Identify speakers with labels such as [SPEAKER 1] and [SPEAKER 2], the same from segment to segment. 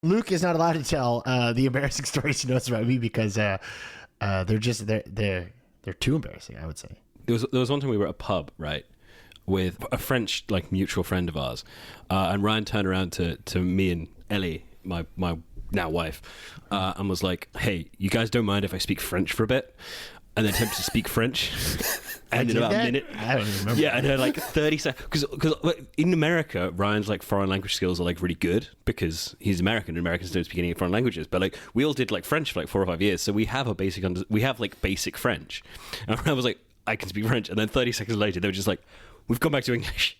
[SPEAKER 1] Luke is not allowed to tell the embarrassing stories he knows about me because they're too embarrassing, I would say.
[SPEAKER 2] There was one time we were at a pub, right, with a French mutual friend of ours, and Ryan turned around to me and Ellie, my now wife, and was like, "Hey, you guys don't mind if I speak French for a bit?" And then attempted to speak French. And in about a minute,
[SPEAKER 1] I don't even remember.
[SPEAKER 2] Yeah, and then 30 seconds. Because in America, Ryan's foreign language skills are really good because he's American, and Americans don't speak any foreign languages. But we all did French for 4 or 5 years, so we have basic French. And I was like, I can speak French, and then 30 seconds later, they were just like, we've gone back to English,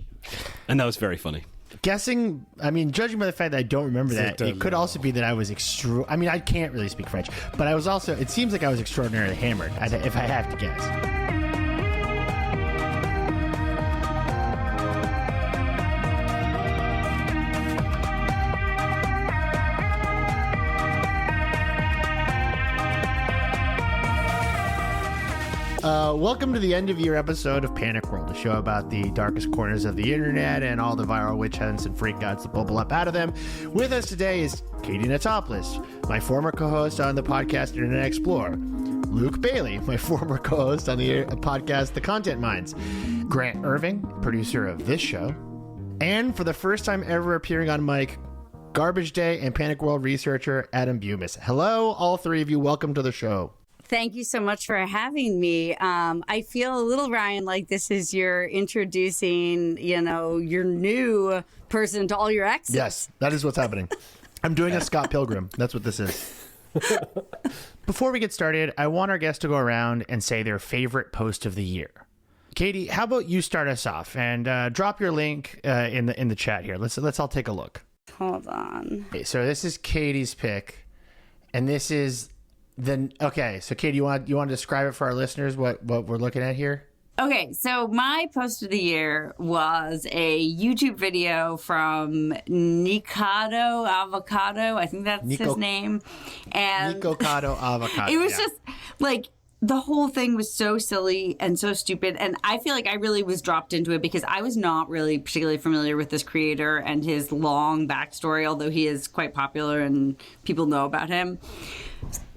[SPEAKER 2] and that was very funny.
[SPEAKER 1] Judging by the fact that I don't remember that, it could also be that I was I can't really speak French, but I was also, it seems like I was extraordinarily hammered, if I have to guess. Welcome to the end of year episode of Panic World, a show about the darkest corners of the internet and all the viral witch hunts and freakouts that bubble up out of them. With us today is Katie Notopoulos, my former co-host on the podcast Internet Explorer; Luke Bailey, my former co-host on the podcast The Content Minds; Grant Irving, producer of this show; and for the first time ever appearing on mic, Garbage Day and Panic World researcher Adam Bumas. Hello, all three of you. Welcome to the show.
[SPEAKER 3] Thank you so much for having me. I feel a little, Ryan, like this is your introducing, your new person to all your exes.
[SPEAKER 1] Yes, that is what's happening. I'm doing a Scott Pilgrim. That's what this is. Before we get started, I want our guests to go around and say their favorite post of the year. Katie, how about you start us off and drop your link in the chat here. Let's all take a look.
[SPEAKER 3] Hold on.
[SPEAKER 1] Okay, so this is Katie's pick, and this is so Katie, you want to describe it for our listeners what we're looking at here?
[SPEAKER 3] Okay, so my post of the year was a YouTube video from Nikado Avocado. I think that's his name. And
[SPEAKER 1] Nikocado Avocado.
[SPEAKER 3] It was just the whole thing was so silly and so stupid. And I feel like I really was dropped into it because I was not really particularly familiar with this creator and his long backstory, although he is quite popular and people know about him.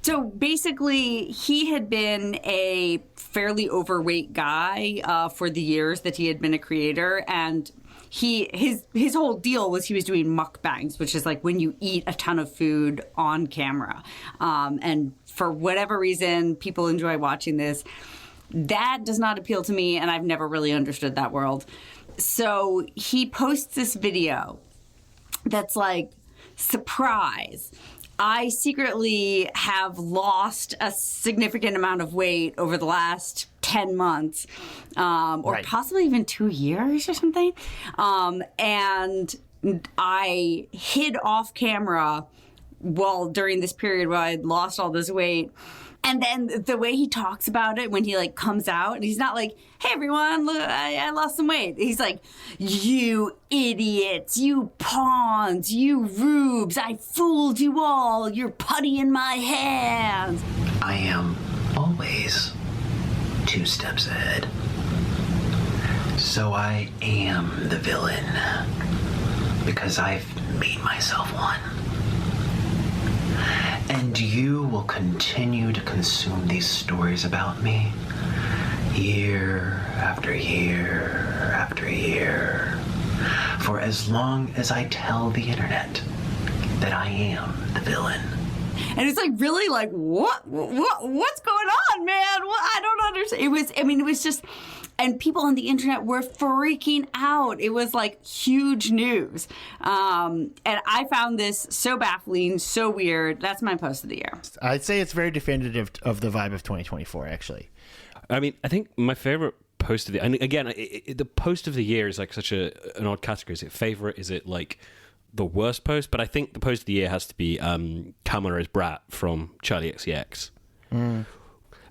[SPEAKER 3] So basically, he had been a fairly overweight guy for the years that he had been a creator, and his whole deal was he was doing mukbangs, which is when you eat a ton of food on camera. And for whatever reason, people enjoy watching this. That does not appeal to me, and I've never really understood that world. So he posts this video that's surprise. I secretly have lost a significant amount of weight over the last 10 months, or possibly even 2 years or something. And I hid off camera during this period where I'd lost all this weight. And then the way he talks about it when he comes out, and he's not hey everyone, look, I lost some weight. He's you idiots, you pawns, you rubes, I fooled you all, you're putty in my hands.
[SPEAKER 4] I am always 2 steps ahead. So I am the villain because I've made myself one. And you will continue to consume these stories about me year after year after year, for as long as I tell the internet that I am the villain.
[SPEAKER 3] And it's really what's going on, man? I don't understand. It was just, and people on the internet were freaking out. It was huge news. And I found this so baffling, so weird. That's my post of the year.
[SPEAKER 1] I'd say it's very definitive of the vibe of 2024, actually.
[SPEAKER 2] I think my favorite post of the, and again, the post of the year is such an odd category. Is it favorite? Is it the worst post? But I think the post of the year has to be Kamara's Brat from Charlie XCX.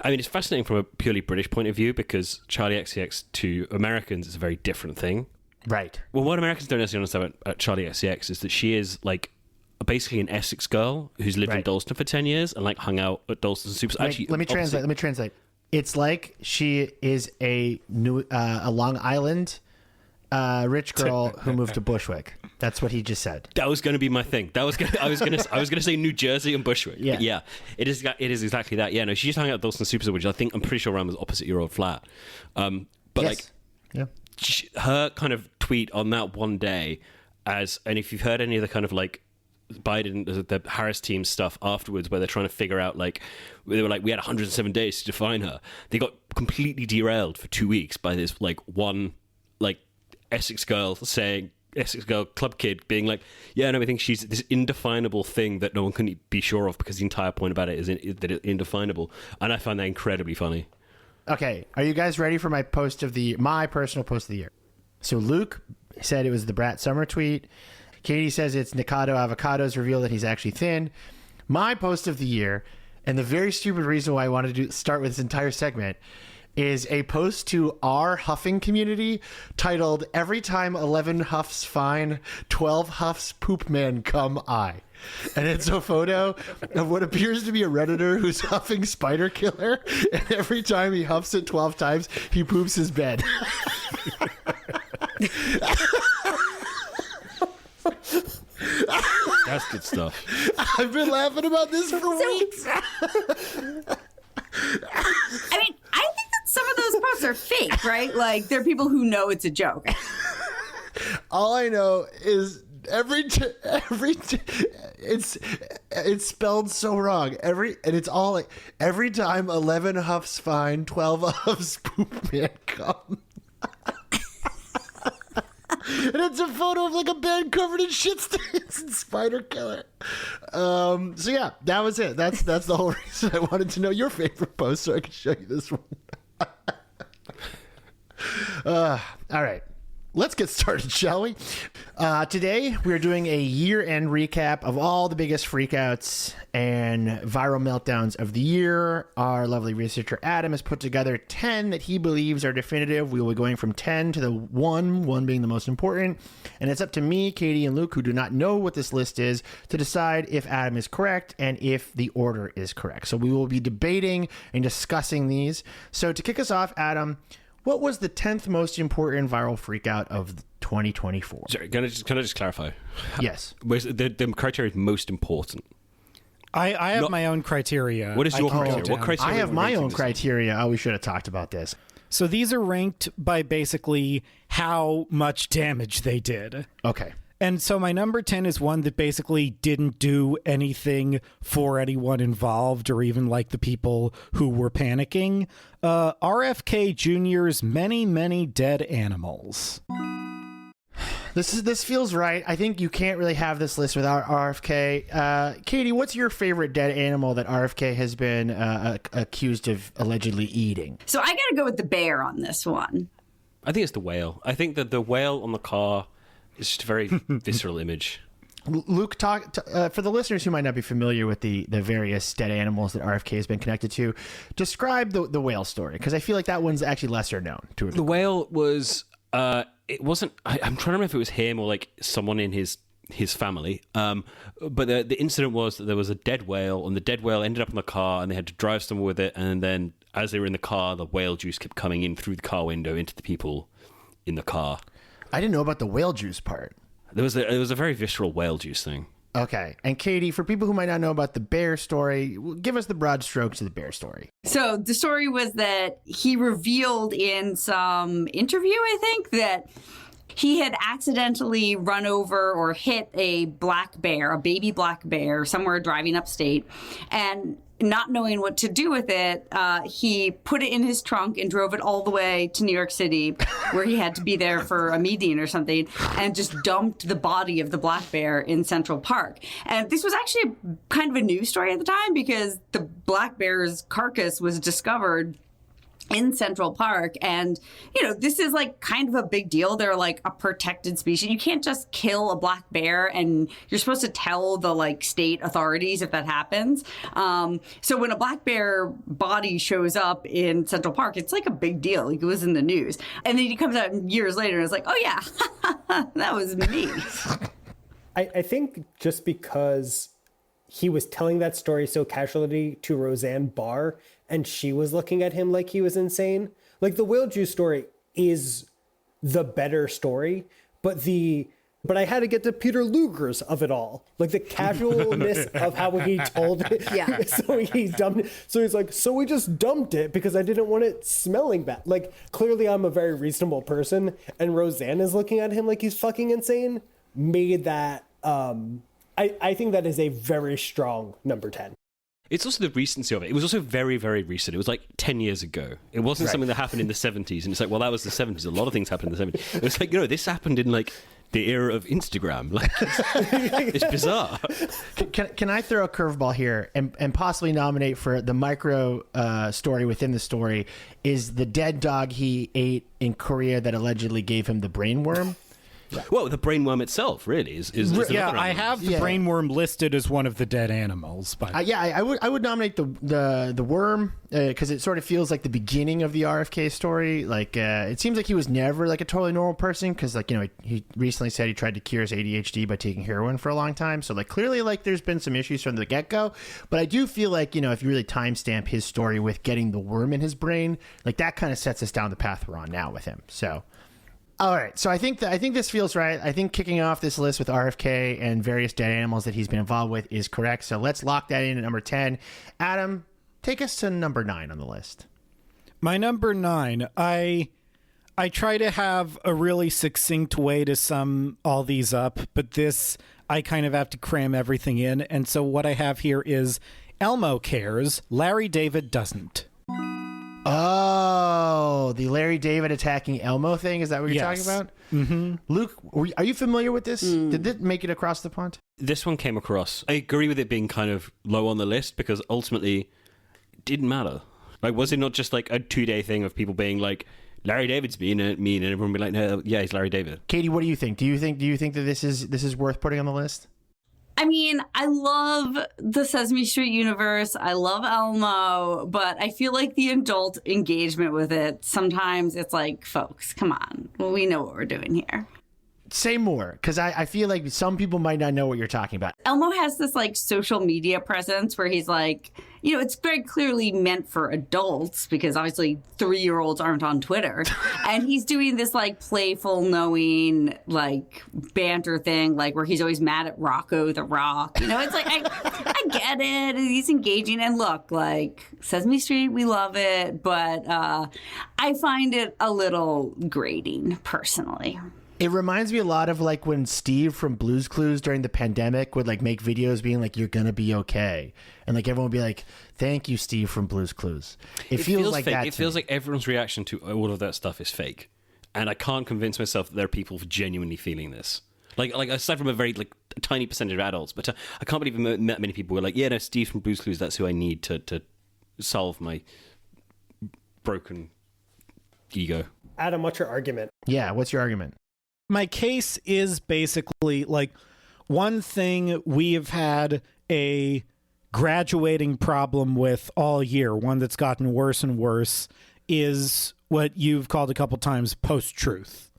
[SPEAKER 2] It's fascinating from a purely British point of view because Charlie XCX to Americans is a very different thing.
[SPEAKER 1] Right.
[SPEAKER 2] Well, what Americans don't necessarily understand about Charlie XCX is that she is basically an Essex girl who's lived in Dalston for 10 years and hung out at Dalston Super.
[SPEAKER 1] Let me translate. It's she is a Long Island rich girl who moved to Bushwick. That's what he just said.
[SPEAKER 2] That was going to be my thing. I was going to say New Jersey and Bushwick.
[SPEAKER 1] Yeah.
[SPEAKER 2] But yeah, it is exactly that. Yeah, no, she just hung out at Dawson Super, which I'm pretty sure around was opposite your old flat. But
[SPEAKER 1] Yes. Yeah.
[SPEAKER 2] her kind of tweet on that one day, and if you've heard any of the kind of like Biden, the Harris team stuff afterwards, where they're trying to figure out, like, they were like, we had 107 days to define her. They got completely derailed for 2 weeks by this like one like Essex girl club kid being like, yeah, no, I think she's this indefinable thing that no one can be sure of, because the entire point about it is that it's indefinable. And I find that incredibly funny.
[SPEAKER 1] Okay, are you guys ready for my personal post of the year? So Luke said it was the Brat Summer tweet. Katie says it's Nikado Avocados reveal that he's actually thin. My post of the year, and the very stupid reason why I wanted to start with this entire segment, is a post to our huffing community titled, "Every time 11 huffs fine, 12 huffs poop man come I." And it's a photo of what appears to be a Redditor who's huffing Spider Killer, and every time he huffs it 12 times, he poops his bed.
[SPEAKER 2] That's good stuff.
[SPEAKER 1] I've been laughing about this for weeks.
[SPEAKER 3] I mean, I think that some of those posts are fake, right? Like, there are people who know it's a joke.
[SPEAKER 1] All I know is it's spelled so wrong. And it's all like, every time 11 huffs fine, 12 huffs poop man come. And it's a photo of like a bed covered in shit stains and Spider Killer. So yeah, that was it. That's the whole reason I wanted to know your favorite post, so I could show you this one. All right. Let's get started, shall we? Today, we're doing a year-end recap of all the biggest freakouts and viral meltdowns of the year. Our lovely researcher, Adam, has put together 10 that he believes are definitive. We will be going from 10 to the 1 being the most important. And it's up to me, Katie, and Luke, who do not know what this list is, to decide if Adam is correct and if the order is correct. So we will be debating and discussing these. So to kick us off, Adam, what was the 10th most important viral freakout of 2024?
[SPEAKER 2] Sorry, can I just clarify?
[SPEAKER 1] Yes.
[SPEAKER 2] The criteria is most important.
[SPEAKER 5] I have my own criteria.
[SPEAKER 2] What is your criteria?
[SPEAKER 5] down.
[SPEAKER 2] What criteria?
[SPEAKER 1] I have my own
[SPEAKER 2] this?
[SPEAKER 1] criteria. Oh, we should have talked about this.
[SPEAKER 5] So these are ranked by basically how much damage they did.
[SPEAKER 1] Okay.
[SPEAKER 5] And so my number 10 is one that basically didn't do anything for anyone involved or even like the people who were panicking. RFK Jr.'s Many, Many Dead Animals.
[SPEAKER 1] This feels right. I think you can't really have this list without RFK. Katie, what's your favorite dead animal that RFK has been accused of allegedly eating?
[SPEAKER 3] So I got to go with the bear on this one.
[SPEAKER 2] I think it's the whale. I think that the whale on the car is just a very visceral image.
[SPEAKER 1] Luke, for the listeners who might not be familiar with the various dead animals that RFK has been connected to, describe the whale story, because I feel like that one's actually lesser known.
[SPEAKER 2] The whale was... it wasn't... I'm trying to remember if it was him or like someone in his family. But the incident was that there was a dead whale, and the dead whale ended up in the car, and they had to drive somewhere with it. And then as they were in the car, the whale juice kept coming in through the car window into the people in the car.
[SPEAKER 1] I didn't know about the whale juice part.
[SPEAKER 2] It was a very visceral whale juice thing.
[SPEAKER 1] Okay. And Katie, for people who might not know about the bear story, give us the broad strokes of the bear story.
[SPEAKER 3] So the story was that he revealed in some interview, I think, that he had accidentally run over or hit a black bear, a baby black bear, somewhere driving upstate. And not knowing what to do with it, he put it in his trunk and drove it all the way to New York City, where he had to be there for a meeting or something, and just dumped the body of the black bear in Central Park. And this was actually kind of a news story at the time, because the black bear's carcass was discovered in Central Park. And, you know, this is like kind of a big deal. They're like a protected species. You can't just kill a black bear, and you're supposed to tell the like state authorities if that happens. So when a black bear body shows up in Central Park, it's like a big deal. Like, it was in the news. And then he comes out years later and is like, oh yeah, that was me.
[SPEAKER 6] I think just because he was telling that story so casually to Roseanne Barr, and she was looking at him like he was insane. Like, the whale juice story is the better story, but the But I had to get to Peter Luger's of it all. Like the casualness of how he told it.
[SPEAKER 3] Yeah.
[SPEAKER 6] So he dumped it. So he's like, so we just dumped it because I didn't want it smelling bad. Like, clearly I'm a very reasonable person. And Roseanne is looking at him like he's fucking insane. Made that, I think that is a very strong number 10.
[SPEAKER 2] It's also the recency of it. It was also very, very recent. It was like 10 years ago. It wasn't something that happened in the 70s. And it's like, well, that was the 70s. A lot of things happened in the 70s. It was like, this happened in like the era of Instagram. Like, it's bizarre.
[SPEAKER 1] Can I throw a curveball here and possibly nominate for the micro story within the story is the dead dog he ate in Korea that allegedly gave him the brain worm?
[SPEAKER 2] Well, the brainworm itself really is
[SPEAKER 5] Yeah,
[SPEAKER 2] another
[SPEAKER 5] I
[SPEAKER 2] animal.
[SPEAKER 5] have the brainworm listed as one of the dead animals. But
[SPEAKER 1] I would nominate the worm because it sort of feels like the beginning of the RFK story. Like it seems like he was never like a totally normal person because like he recently said he tried to cure his ADHD by taking heroin for a long time. So like clearly like there's been some issues from the get go. But I do feel like if you really timestamp his story with getting the worm in his brain, like that kind of sets us down the path we're on now with him. So. All right, so I think this feels right. I think kicking off this list with RFK and various dead animals that he's been involved with is correct. So let's lock that in at number 10. Adam, take us to number 9 on the list.
[SPEAKER 5] my number 9, I try to have a really succinct way to sum all these up, but this I kind of have to cram everything in. And so what I have here is Elmo cares, Larry David doesn't.
[SPEAKER 1] Oh, the Larry David attacking Elmo thing? Is that what you're talking about? Mm-hmm. Luke, are you familiar with this? Did it make it across the pond?
[SPEAKER 2] This one came across. I agree with it being kind of low on the list because ultimately it didn't matter. Like, was it not just like a 2-day thing of people being like, Larry David's mean, and everyone be like, no, yeah, he's Larry David.
[SPEAKER 1] Katie, what do you think? Do you think that this is worth putting on the list?
[SPEAKER 3] I mean, I love the Sesame Street universe. I love Elmo, but I feel like the adult engagement with it, sometimes it's like, folks, come on. Well, we know what we're doing here.
[SPEAKER 1] Say more, because I feel like some people might not know what you're talking about.
[SPEAKER 3] Elmo has this like social media presence where he's like, it's very clearly meant for adults because obviously 3-year-olds aren't on Twitter. And he's doing this like playful, knowing, like banter thing, like where he's always mad at Rocco the Rock. It's like, I get it. He's engaging. And look, like Sesame Street, we love it. But I find it a little grating personally.
[SPEAKER 1] It reminds me a lot of like when Steve from Blue's Clues during the pandemic would like make videos being like, you're going to be okay. And like everyone would be like, thank you, Steve from Blue's Clues. It feels like
[SPEAKER 2] fake.
[SPEAKER 1] that.
[SPEAKER 2] It feels like everyone's reaction to all of that stuff is fake. And I can't convince myself that there are people genuinely feeling this. Like aside from a very like a tiny percentage of adults, but I can't believe I met many people who are like, yeah, no, Steve from Blue's Clues, that's who I need to solve my broken ego.
[SPEAKER 6] Adam, what's your argument?
[SPEAKER 1] Yeah, what's your argument?
[SPEAKER 5] My case is basically like one thing we have had a graduating problem with all year, one that's gotten worse and worse, is what you've called a couple times post-truth.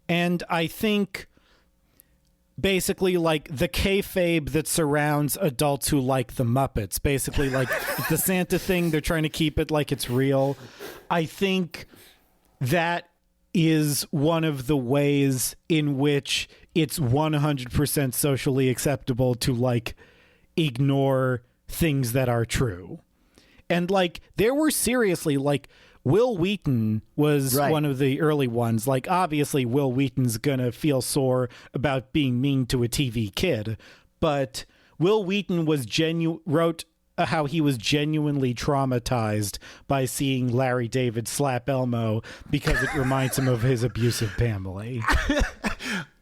[SPEAKER 5] And I think basically like the kayfabe that surrounds adults who like the Muppets, basically like the Santa thing, they're trying to keep it like it's real. I think that is one of the ways in which it's 100% socially acceptable to like ignore things that are true. And like there were seriously like Will Wheaton was one of the early ones. Like obviously Will Wheaton's gonna feel sore about being mean to a TV kid, but Will Wheaton was wrote how he was genuinely traumatized by seeing Larry David slap Elmo because it reminds him of his abusive family.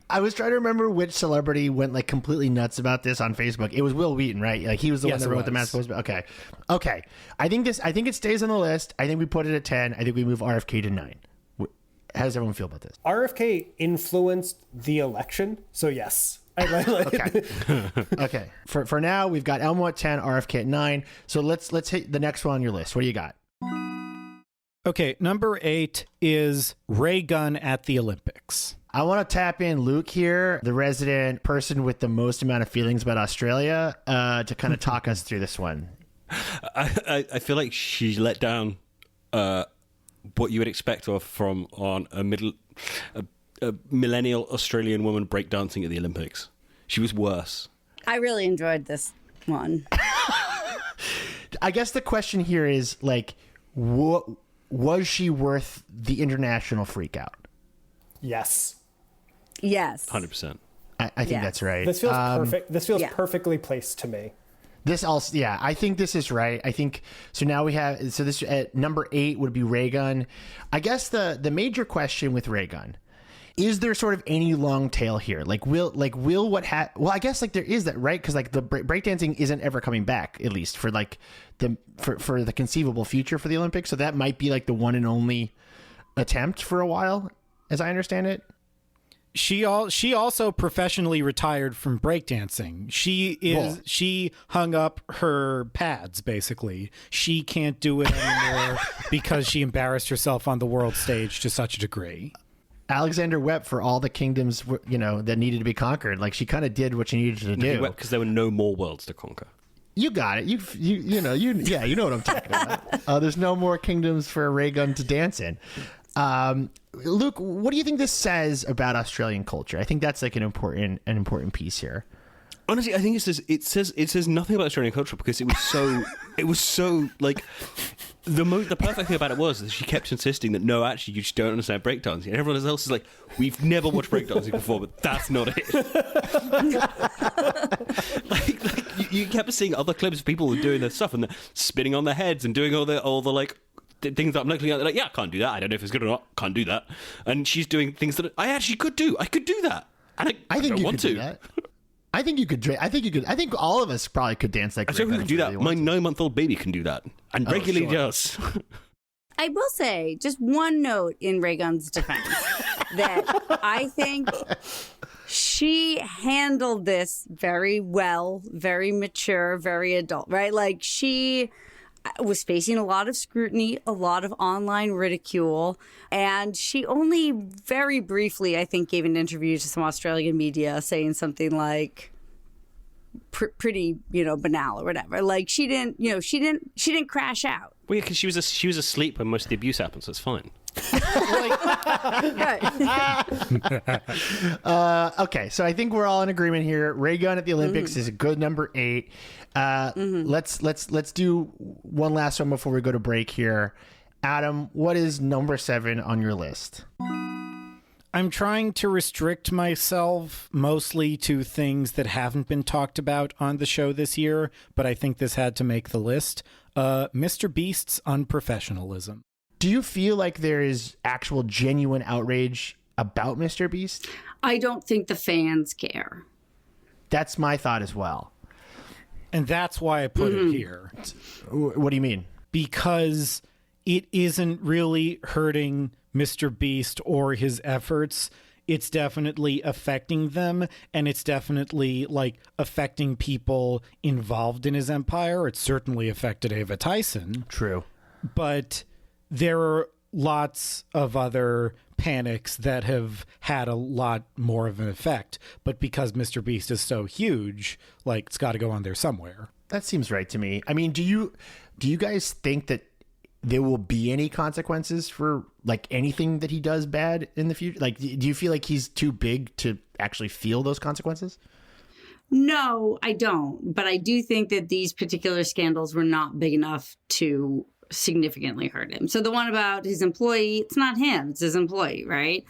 [SPEAKER 1] I was trying to remember which celebrity went like completely nuts about this on Facebook. It was Will Wheaton, right? Like he was the one that wrote the Mass Post. Okay. I think it stays on the list. I think we put it at 10. I think we move RFK to 9. How does everyone feel about this?
[SPEAKER 6] RFK influenced the election, so yes.
[SPEAKER 1] Okay. For now, we've got Elmo at 10, RFK at 9. So let's hit the next one on your list. What do you got?
[SPEAKER 5] Okay, number 8 is Ray Gun at the Olympics.
[SPEAKER 1] I want to tap in Luke here, the resident person with the most amount of feelings about Australia, to kind of talk us through this one.
[SPEAKER 2] I feel like she let down what you would expect from on a a millennial Australian woman breakdancing at the Olympics. She was worse.
[SPEAKER 3] I really enjoyed this one.
[SPEAKER 1] I guess the question here is, like, was she worth the international freakout?
[SPEAKER 6] Yes.
[SPEAKER 3] Yes.
[SPEAKER 2] 100%.
[SPEAKER 1] I think that's right.
[SPEAKER 6] This feels perfect. This feels
[SPEAKER 3] yeah.
[SPEAKER 6] perfectly placed to me.
[SPEAKER 1] This also, yeah, I think this is right. I think so. Now we have, so this at number 8 would be Ray Gun. I guess the major question with Ray Gun, is there sort of any long tail here? Will what well, I guess like there is that, right? Because like the breakdancing isn't ever coming back, at least for like for the conceivable future for the Olympics. So that might be like the one and only attempt for a while, as I understand it.
[SPEAKER 5] She also professionally retired from breakdancing. She hung up her pads, basically. She can't do it anymore because she embarrassed herself on the world stage to such a degree.
[SPEAKER 1] Alexander wept for all the kingdoms, that needed to be conquered. Like, she kind of did what she needed to do.
[SPEAKER 2] He wept because there were no more worlds to conquer.
[SPEAKER 1] You got it. You know what I'm talking about. There's no more kingdoms for a Ray Gun to dance in. Luke, what do you think this says about Australian culture? I think that's like an important piece here.
[SPEAKER 2] Honestly, I think it says nothing about Australian culture because it was so like the perfect thing about it was that she kept insisting that no, actually, you just don't understand breakdancing, and everyone else is like, we've never watched breakdancing before, but that's not it. like you kept seeing other clips of people doing this stuff and they're spinning on their heads and doing all the like things that I'm looking at, like, yeah, I can't do that. I don't know if it's good or not. Can't do that. And she's doing things that I actually could do. I could do that. And I think don't want to.
[SPEAKER 1] Do that. I think you could. I think all of us probably could dance like.
[SPEAKER 2] I think we could do that. My 9-month-old baby can do that, and regularly does.
[SPEAKER 3] I will say just one note in Ray Gun's defense that I think she handled this very well, very mature, very adult, right? Like, she was facing a lot of scrutiny, a lot of online ridicule, and she only very briefly, I think, gave an interview to some Australian media saying something like pretty, banal or whatever. Like, she didn't crash out.
[SPEAKER 2] Well, yeah, because she was asleep when most of the abuse happened, so it's fine.
[SPEAKER 1] Okay, so I think we're all in agreement here. Ray Gun at the Olympics is a good number 8. Let's do one last one before we go to break here. Adam, what is number 7 on your list?
[SPEAKER 5] I'm trying to restrict myself mostly to things that haven't been talked about on the show this year, but I think this had to make the list. Mr. Beast's unprofessionalism.
[SPEAKER 1] Do you feel like there is actual genuine outrage about Mr. Beast?
[SPEAKER 3] I don't think the fans care.
[SPEAKER 1] That's my thought as well.
[SPEAKER 5] And that's why I put it here.
[SPEAKER 1] What do you mean?
[SPEAKER 5] Because it isn't really hurting Mr. Beast or his efforts. It's definitely affecting them, and it's definitely like affecting people involved in his empire. It certainly affected Ava Tyson.
[SPEAKER 1] True.
[SPEAKER 5] But there are lots of other panics that have had a lot more of an effect. But because Mr. Beast is so huge, like, it's got to go on there somewhere.
[SPEAKER 1] That seems right to me. I mean, do you guys think that there will be any consequences for like anything that he does bad in the future? Like, do you feel like he's too big to actually feel those consequences?
[SPEAKER 3] No, I don't. But I do think that these particular scandals were not big enough to significantly hurt him. So the one about his employee, it's not him, it's his employee, right?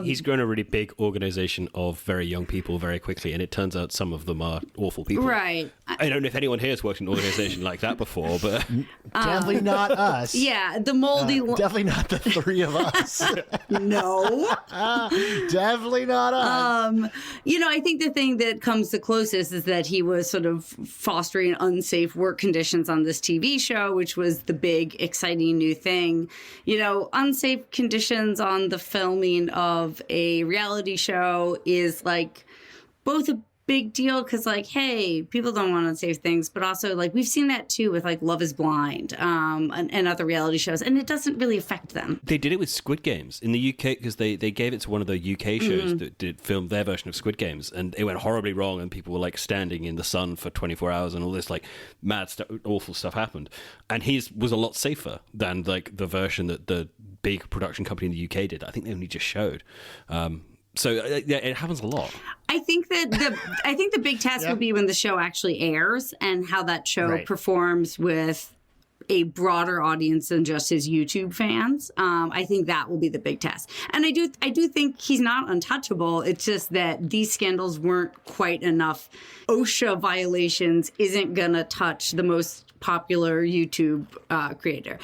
[SPEAKER 2] He's grown a really big organization of very young people very quickly, and it turns out some of them are awful people.
[SPEAKER 3] Right.
[SPEAKER 2] I don't know if anyone here has worked in an organization like that before, but
[SPEAKER 1] definitely not us.
[SPEAKER 3] Yeah, the moldy
[SPEAKER 1] definitely not the 3 of us.
[SPEAKER 3] No.
[SPEAKER 1] Definitely not us.
[SPEAKER 3] I think the thing that comes the closest is that he was sort of fostering unsafe work conditions on this TV show, which was the big, exciting new thing. Unsafe conditions on the filming of a reality show is like both a big deal because, like, hey, people don't want unsafe things, but also, like, we've seen that too with like Love is Blind and other reality shows, and it doesn't really affect them.
[SPEAKER 2] They did it with Squid Games in the UK because they gave it to one of the UK shows that did film their version of Squid Games, and it went horribly wrong, and people were like standing in the sun for 24 hours, and all this like mad stuff, awful stuff happened. And his was a lot safer than like the version that the big production company in the UK did. I think they only just showed. So yeah, it happens a lot.
[SPEAKER 3] I think that the big test will be when the show actually airs and how that show performs with a broader audience than just his YouTube fans. I think that will be the big test. And I do think he's not untouchable. It's just that these scandals weren't quite enough. OSHA violations isn't gonna touch the most popular YouTube creator.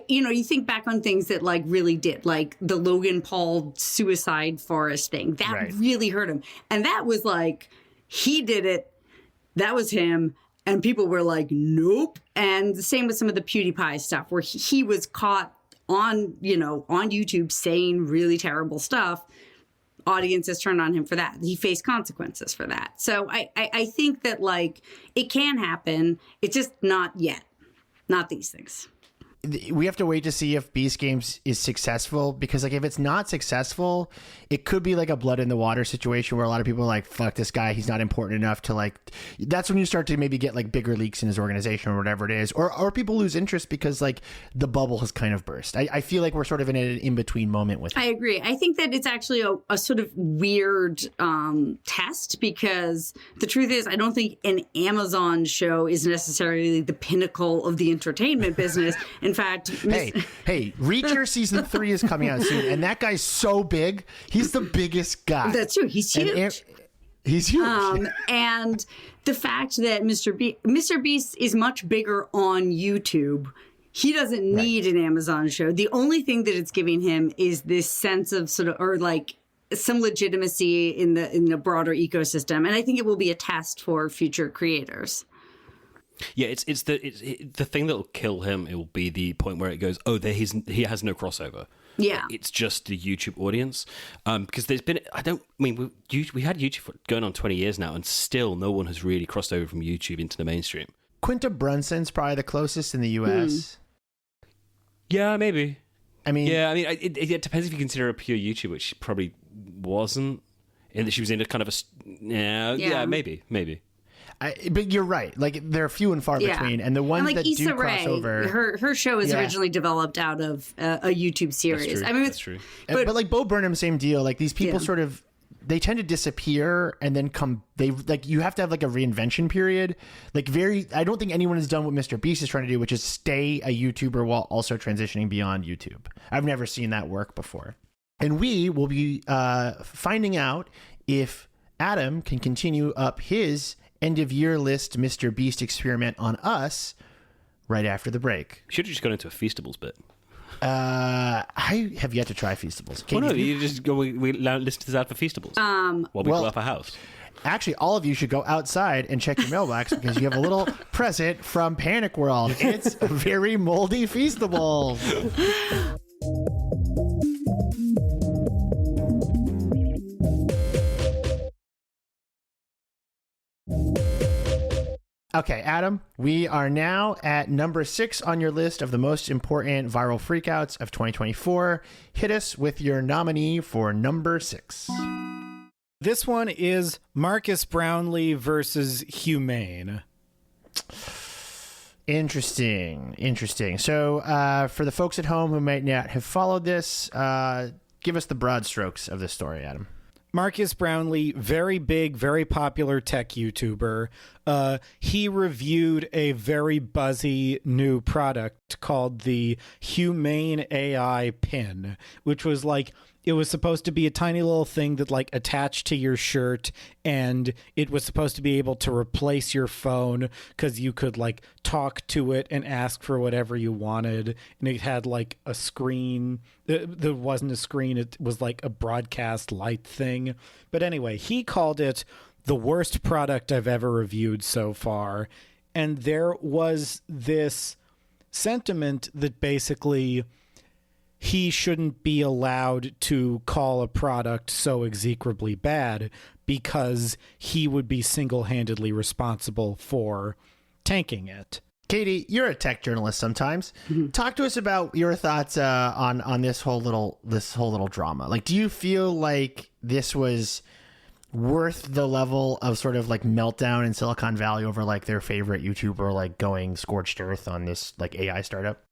[SPEAKER 3] You think back on things that like really did, like the Logan Paul suicide forest thing. That really hurt him. And that was like, he did it. That was him. And people were like, nope. And the same with some of the PewDiePie stuff where he was caught on YouTube saying really terrible stuff. Audiences turned on him for that. He faced consequences for that. So I think that like it can happen. It's just not yet. Not these things.
[SPEAKER 1] We have to wait to see if Beast Games is successful, because like if it's not successful, it could be like a blood in the water situation where a lot of people are like, fuck this guy, he's not important enough to like, that's when you start to maybe get like bigger leaks in his organization or whatever it is, or people lose interest because like the bubble has kind of burst. I feel like we're sort of in an in-between moment with it.
[SPEAKER 3] I agree. I think that it's actually a sort of weird test, because the truth is I don't think an Amazon show is necessarily the pinnacle of the entertainment business. In fact,
[SPEAKER 1] hey, Reacher season 3 is coming out soon, and that guy's so big. He's the biggest guy.
[SPEAKER 3] That's true. He's huge.
[SPEAKER 1] He's huge.
[SPEAKER 3] And the fact that Mr. Beast is much bigger on YouTube. He doesn't need an Amazon show. The only thing that it's giving him is this sense of sort of, or like some legitimacy in the broader ecosystem. And I think it will be a test for future creators.
[SPEAKER 2] Yeah, it's the thing that will kill him. It will be the point where it goes, oh, he has no crossover.
[SPEAKER 3] Yeah,
[SPEAKER 2] it's just the YouTube audience. Because there's been, we had YouTube for going on 20 years now, and still no one has really crossed over from YouTube into the mainstream.
[SPEAKER 1] Quinta Brunson's probably the closest in the US.
[SPEAKER 2] Yeah, maybe.
[SPEAKER 1] It
[SPEAKER 2] depends if you consider her a pure YouTuber, which she probably wasn't. In that she was in a kind of maybe.
[SPEAKER 1] But you're right. Like they're few and far between, and the ones
[SPEAKER 3] like
[SPEAKER 1] that
[SPEAKER 3] Issa
[SPEAKER 1] do
[SPEAKER 3] Rae,
[SPEAKER 1] cross over.
[SPEAKER 3] her show is originally developed out of a YouTube series.
[SPEAKER 2] That's true.
[SPEAKER 1] But like Bo Burnham, same deal. Like these people sort of, they tend to disappear and then come. They like, you have to have like a reinvention period. Like I don't think anyone has done what Mr. Beast is trying to do, which is stay a YouTuber while also transitioning beyond YouTube. I've never seen that work before, and we will be finding out if Adam can continue up his end of year list Mr. Beast experiment on us right after the break.
[SPEAKER 2] Should have just gone into a Feastables bit.
[SPEAKER 1] I have yet to try Feastables.
[SPEAKER 2] Well, no, you just go. We listen to that for Feastables while we blow up our house.
[SPEAKER 1] Actually, all of you should go outside and check your mailbox because you have a little present from Panic World. It's a very moldy Feastables. Okay, Adam, we are now at number 6 on your list of the most important viral freakouts of 2024. Hit us with your nominee for number 6.
[SPEAKER 5] This one is Marcus Brownlee versus Humane.
[SPEAKER 1] Interesting. So for the folks at home who might not have followed this, give us the broad strokes of this story, Adam.
[SPEAKER 5] Marcus Brownlee, very big, very popular tech YouTuber. He reviewed a very buzzy new product called the Humane AI Pin, which was like, it was supposed to be a tiny little thing that like attached to your shirt, and it was supposed to be able to replace your phone because you could like talk to it and ask for whatever you wanted. And it had like a screen. There wasn't a screen. It was like a broadcast light thing. But anyway, he called it the worst product I've ever reviewed so far. And there was this sentiment that basically he shouldn't be allowed to call a product so execrably bad because he would be single-handedly responsible for tanking it.
[SPEAKER 1] Katie, you're a tech journalist sometimes. Mm-hmm. Talk to us about your thoughts on this whole little drama. Like, do you feel like this was worth the level of sort of like meltdown in Silicon Valley over like their favorite YouTuber like going scorched earth on this like AI startup?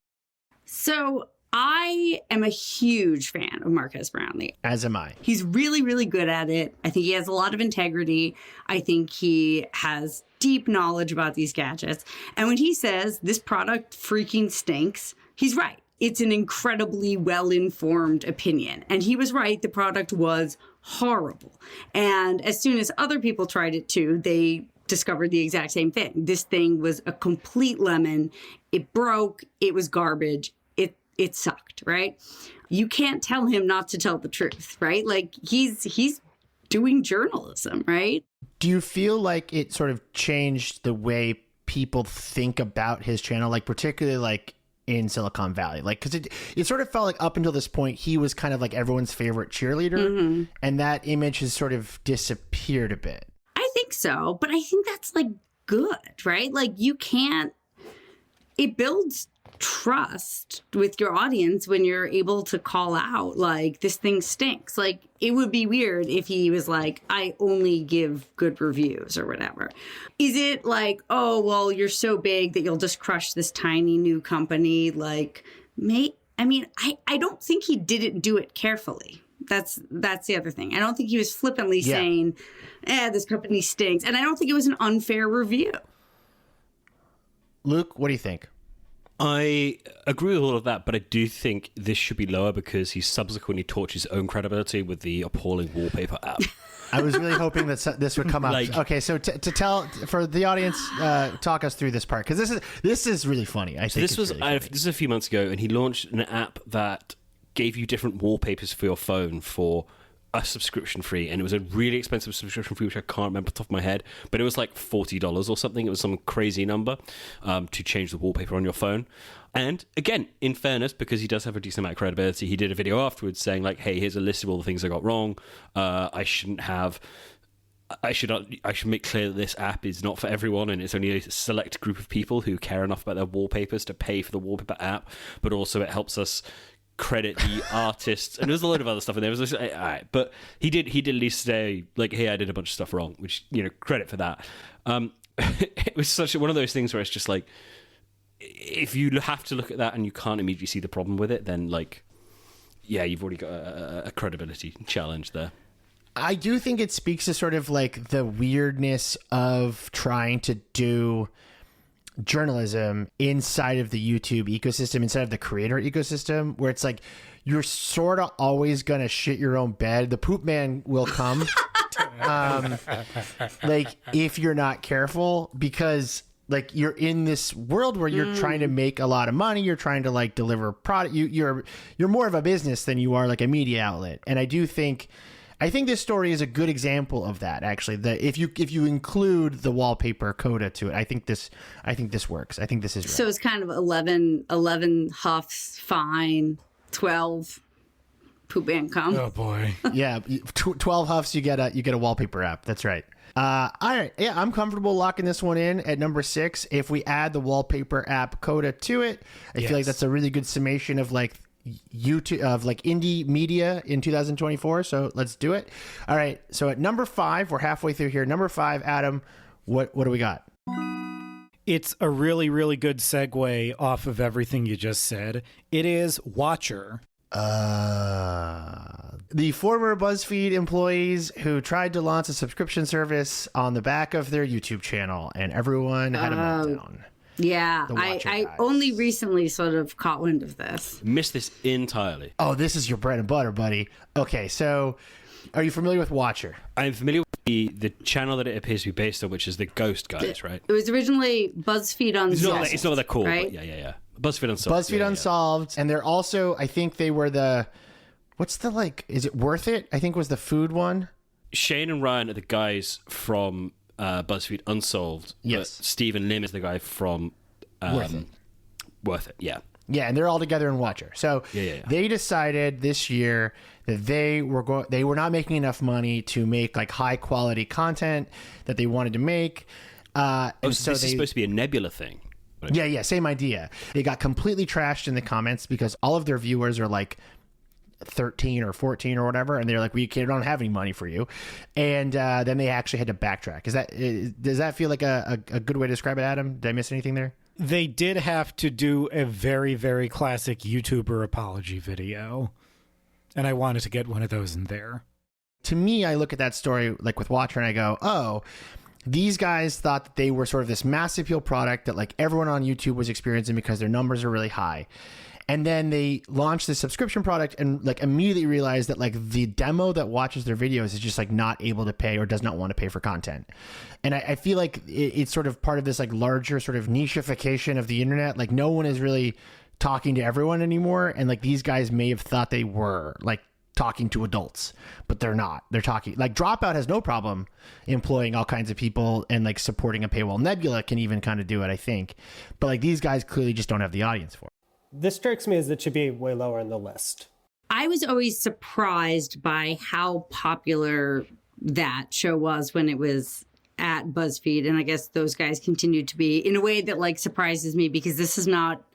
[SPEAKER 3] So I am a huge fan of Marques Brownlee.
[SPEAKER 1] As am I.
[SPEAKER 3] He's really, really good at it. I think he has a lot of integrity. I think he has deep knowledge about these gadgets. And when he says this product freaking stinks, he's right. It's an incredibly well-informed opinion. And he was right. The product was horrible. And as soon as other people tried it too, they discovered the exact same thing. This thing was a complete lemon. It broke. It was garbage. It sucked, right? You can't tell him not to tell the truth, right? Like he's doing journalism, right?
[SPEAKER 1] Do you feel like it sort of changed the way people think about his channel, like particularly like in Silicon Valley? Like, because it sort of felt like up until this point, he was kind of like everyone's favorite cheerleader, and that image has sort of disappeared a bit.
[SPEAKER 3] I think so, but I think that's like good, right? Like it builds trust with your audience when you're able to call out like this thing stinks. Like it would be weird if he was like, I only give good reviews or whatever. Is it like, oh well, you're so big that you'll just crush this tiny new company? Like I don't think he didn't do it carefully. That's the other thing. I don't think he was flippantly saying, this company stinks, and I don't think it was an unfair review.
[SPEAKER 1] Luke, what do you think?
[SPEAKER 2] I agree with all of that, but I do think this should be lower because he subsequently torched his own credibility with the appalling wallpaper app.
[SPEAKER 1] I was really hoping that this would come up. Okay, so to tell for the audience, talk us through this part, because this is really funny. I think
[SPEAKER 2] this was this is a few months ago, and he launched an app that gave you different wallpapers for your phone for a subscription free, and it was a really expensive subscription fee, which I can't remember off the top of my head, but it was like $40 or something. It was some crazy number to change the wallpaper on your phone. And again, in fairness, because he does have a decent amount of credibility, he did a video afterwards saying like, hey, here's a list of all the things I got wrong. I should make clear that this app is not for everyone, and it's only a select group of people who care enough about their wallpapers to pay for the wallpaper app, but also it helps us credit the artists, and there's a load of other stuff in there. It was like, all right, but he did at least say like, hey, I did a bunch of stuff wrong, which, you know, credit for that. It was such one of those things where it's just like, if you have to look at that and you can't immediately see the problem with it, then like, yeah, you've already got a credibility challenge there.
[SPEAKER 1] I do think it speaks to sort of like the weirdness of trying to do journalism inside of the YouTube ecosystem, inside of the creator ecosystem, where it's like you're sort of always gonna shit your own bed. The poop man will come, like if you're not careful, because like you're in this world where you're trying to make a lot of money, you're trying to like deliver product. You're more of a business than you are like a media outlet, and I think this story is a good example of that. Actually, if you include the wallpaper coda to it, I think this works. I think this is right.
[SPEAKER 3] So it's kind of 11 huffs, fine, 12 poop and cum.
[SPEAKER 5] Oh boy.
[SPEAKER 1] Yeah, 12 huffs, you get a wallpaper app. That's right. All right. Yeah, I'm comfortable locking this one in at number 6. If we add the wallpaper app coda to it, I feel like that's a really good summation of like YouTube of like indie media in 2024. So let's do it. All right. So at number 5, we're halfway through here. Number 5, Adam, what do we got?
[SPEAKER 5] It's a really, really good segue off of everything you just said. It is Watcher.
[SPEAKER 1] The former BuzzFeed employees who tried to launch a subscription service on the back of their YouTube channel, and everyone had a meltdown.
[SPEAKER 3] Yeah, I only recently sort of caught wind of this.
[SPEAKER 2] Missed this entirely.
[SPEAKER 1] Oh, this is your bread and butter, buddy. Okay, so are you familiar with Watcher?
[SPEAKER 2] I'm familiar with the channel that it appears to be based on, which is the Ghost Guys, right?
[SPEAKER 3] It was originally BuzzFeed Unsolved.
[SPEAKER 2] It's not what they're called,
[SPEAKER 3] right?
[SPEAKER 2] but yeah. BuzzFeed Unsolved.
[SPEAKER 1] BuzzFeed Unsolved, and they're also, I think they were what's the like, is it Worth It? I think was the food one.
[SPEAKER 2] Shane and Ryan are the guys from BuzzFeed Unsolved.
[SPEAKER 1] Yes.
[SPEAKER 2] Stephen Lim is the guy from Worth It, yeah.
[SPEAKER 1] Yeah, and they're all together in Watcher. So they decided this year that they were not making enough money to make like high quality content that they wanted to make.
[SPEAKER 2] So this is supposed to be a Nebula thing.
[SPEAKER 1] Yeah, same idea. They got completely trashed in the comments because all of their viewers are like 13 or 14 or whatever, and they're like, we don't have any money for you, and then they actually had to backtrack. Does that feel like a good way to describe it, Adam? Did I miss anything there?
[SPEAKER 5] They did have to do a very, very classic YouTuber apology video, and I wanted to get one of those in there.
[SPEAKER 1] To me, I look at that story like with Watcher and I go, oh, these guys thought that they were sort of this mass appeal product that like everyone on YouTube was experiencing because their numbers are really high. And then they launched this subscription product and like immediately realized that like the demo that watches their videos is just like not able to pay or does not want to pay for content. And I feel like it's sort of part of this like larger sort of nicheification of the internet. Like no one is really talking to everyone anymore. And like these guys may have thought they were like talking to adults, but they're not. They're talking like Dropout has no problem employing all kinds of people and like supporting a paywall. Nebula can even kind of do it, I think. But like these guys clearly just don't have the audience for it.
[SPEAKER 6] This strikes me as it should be way lower on the list.
[SPEAKER 3] I was always surprised by how popular that show was when it was at BuzzFeed. And I guess those guys continue to be in a way that like surprises me because this is not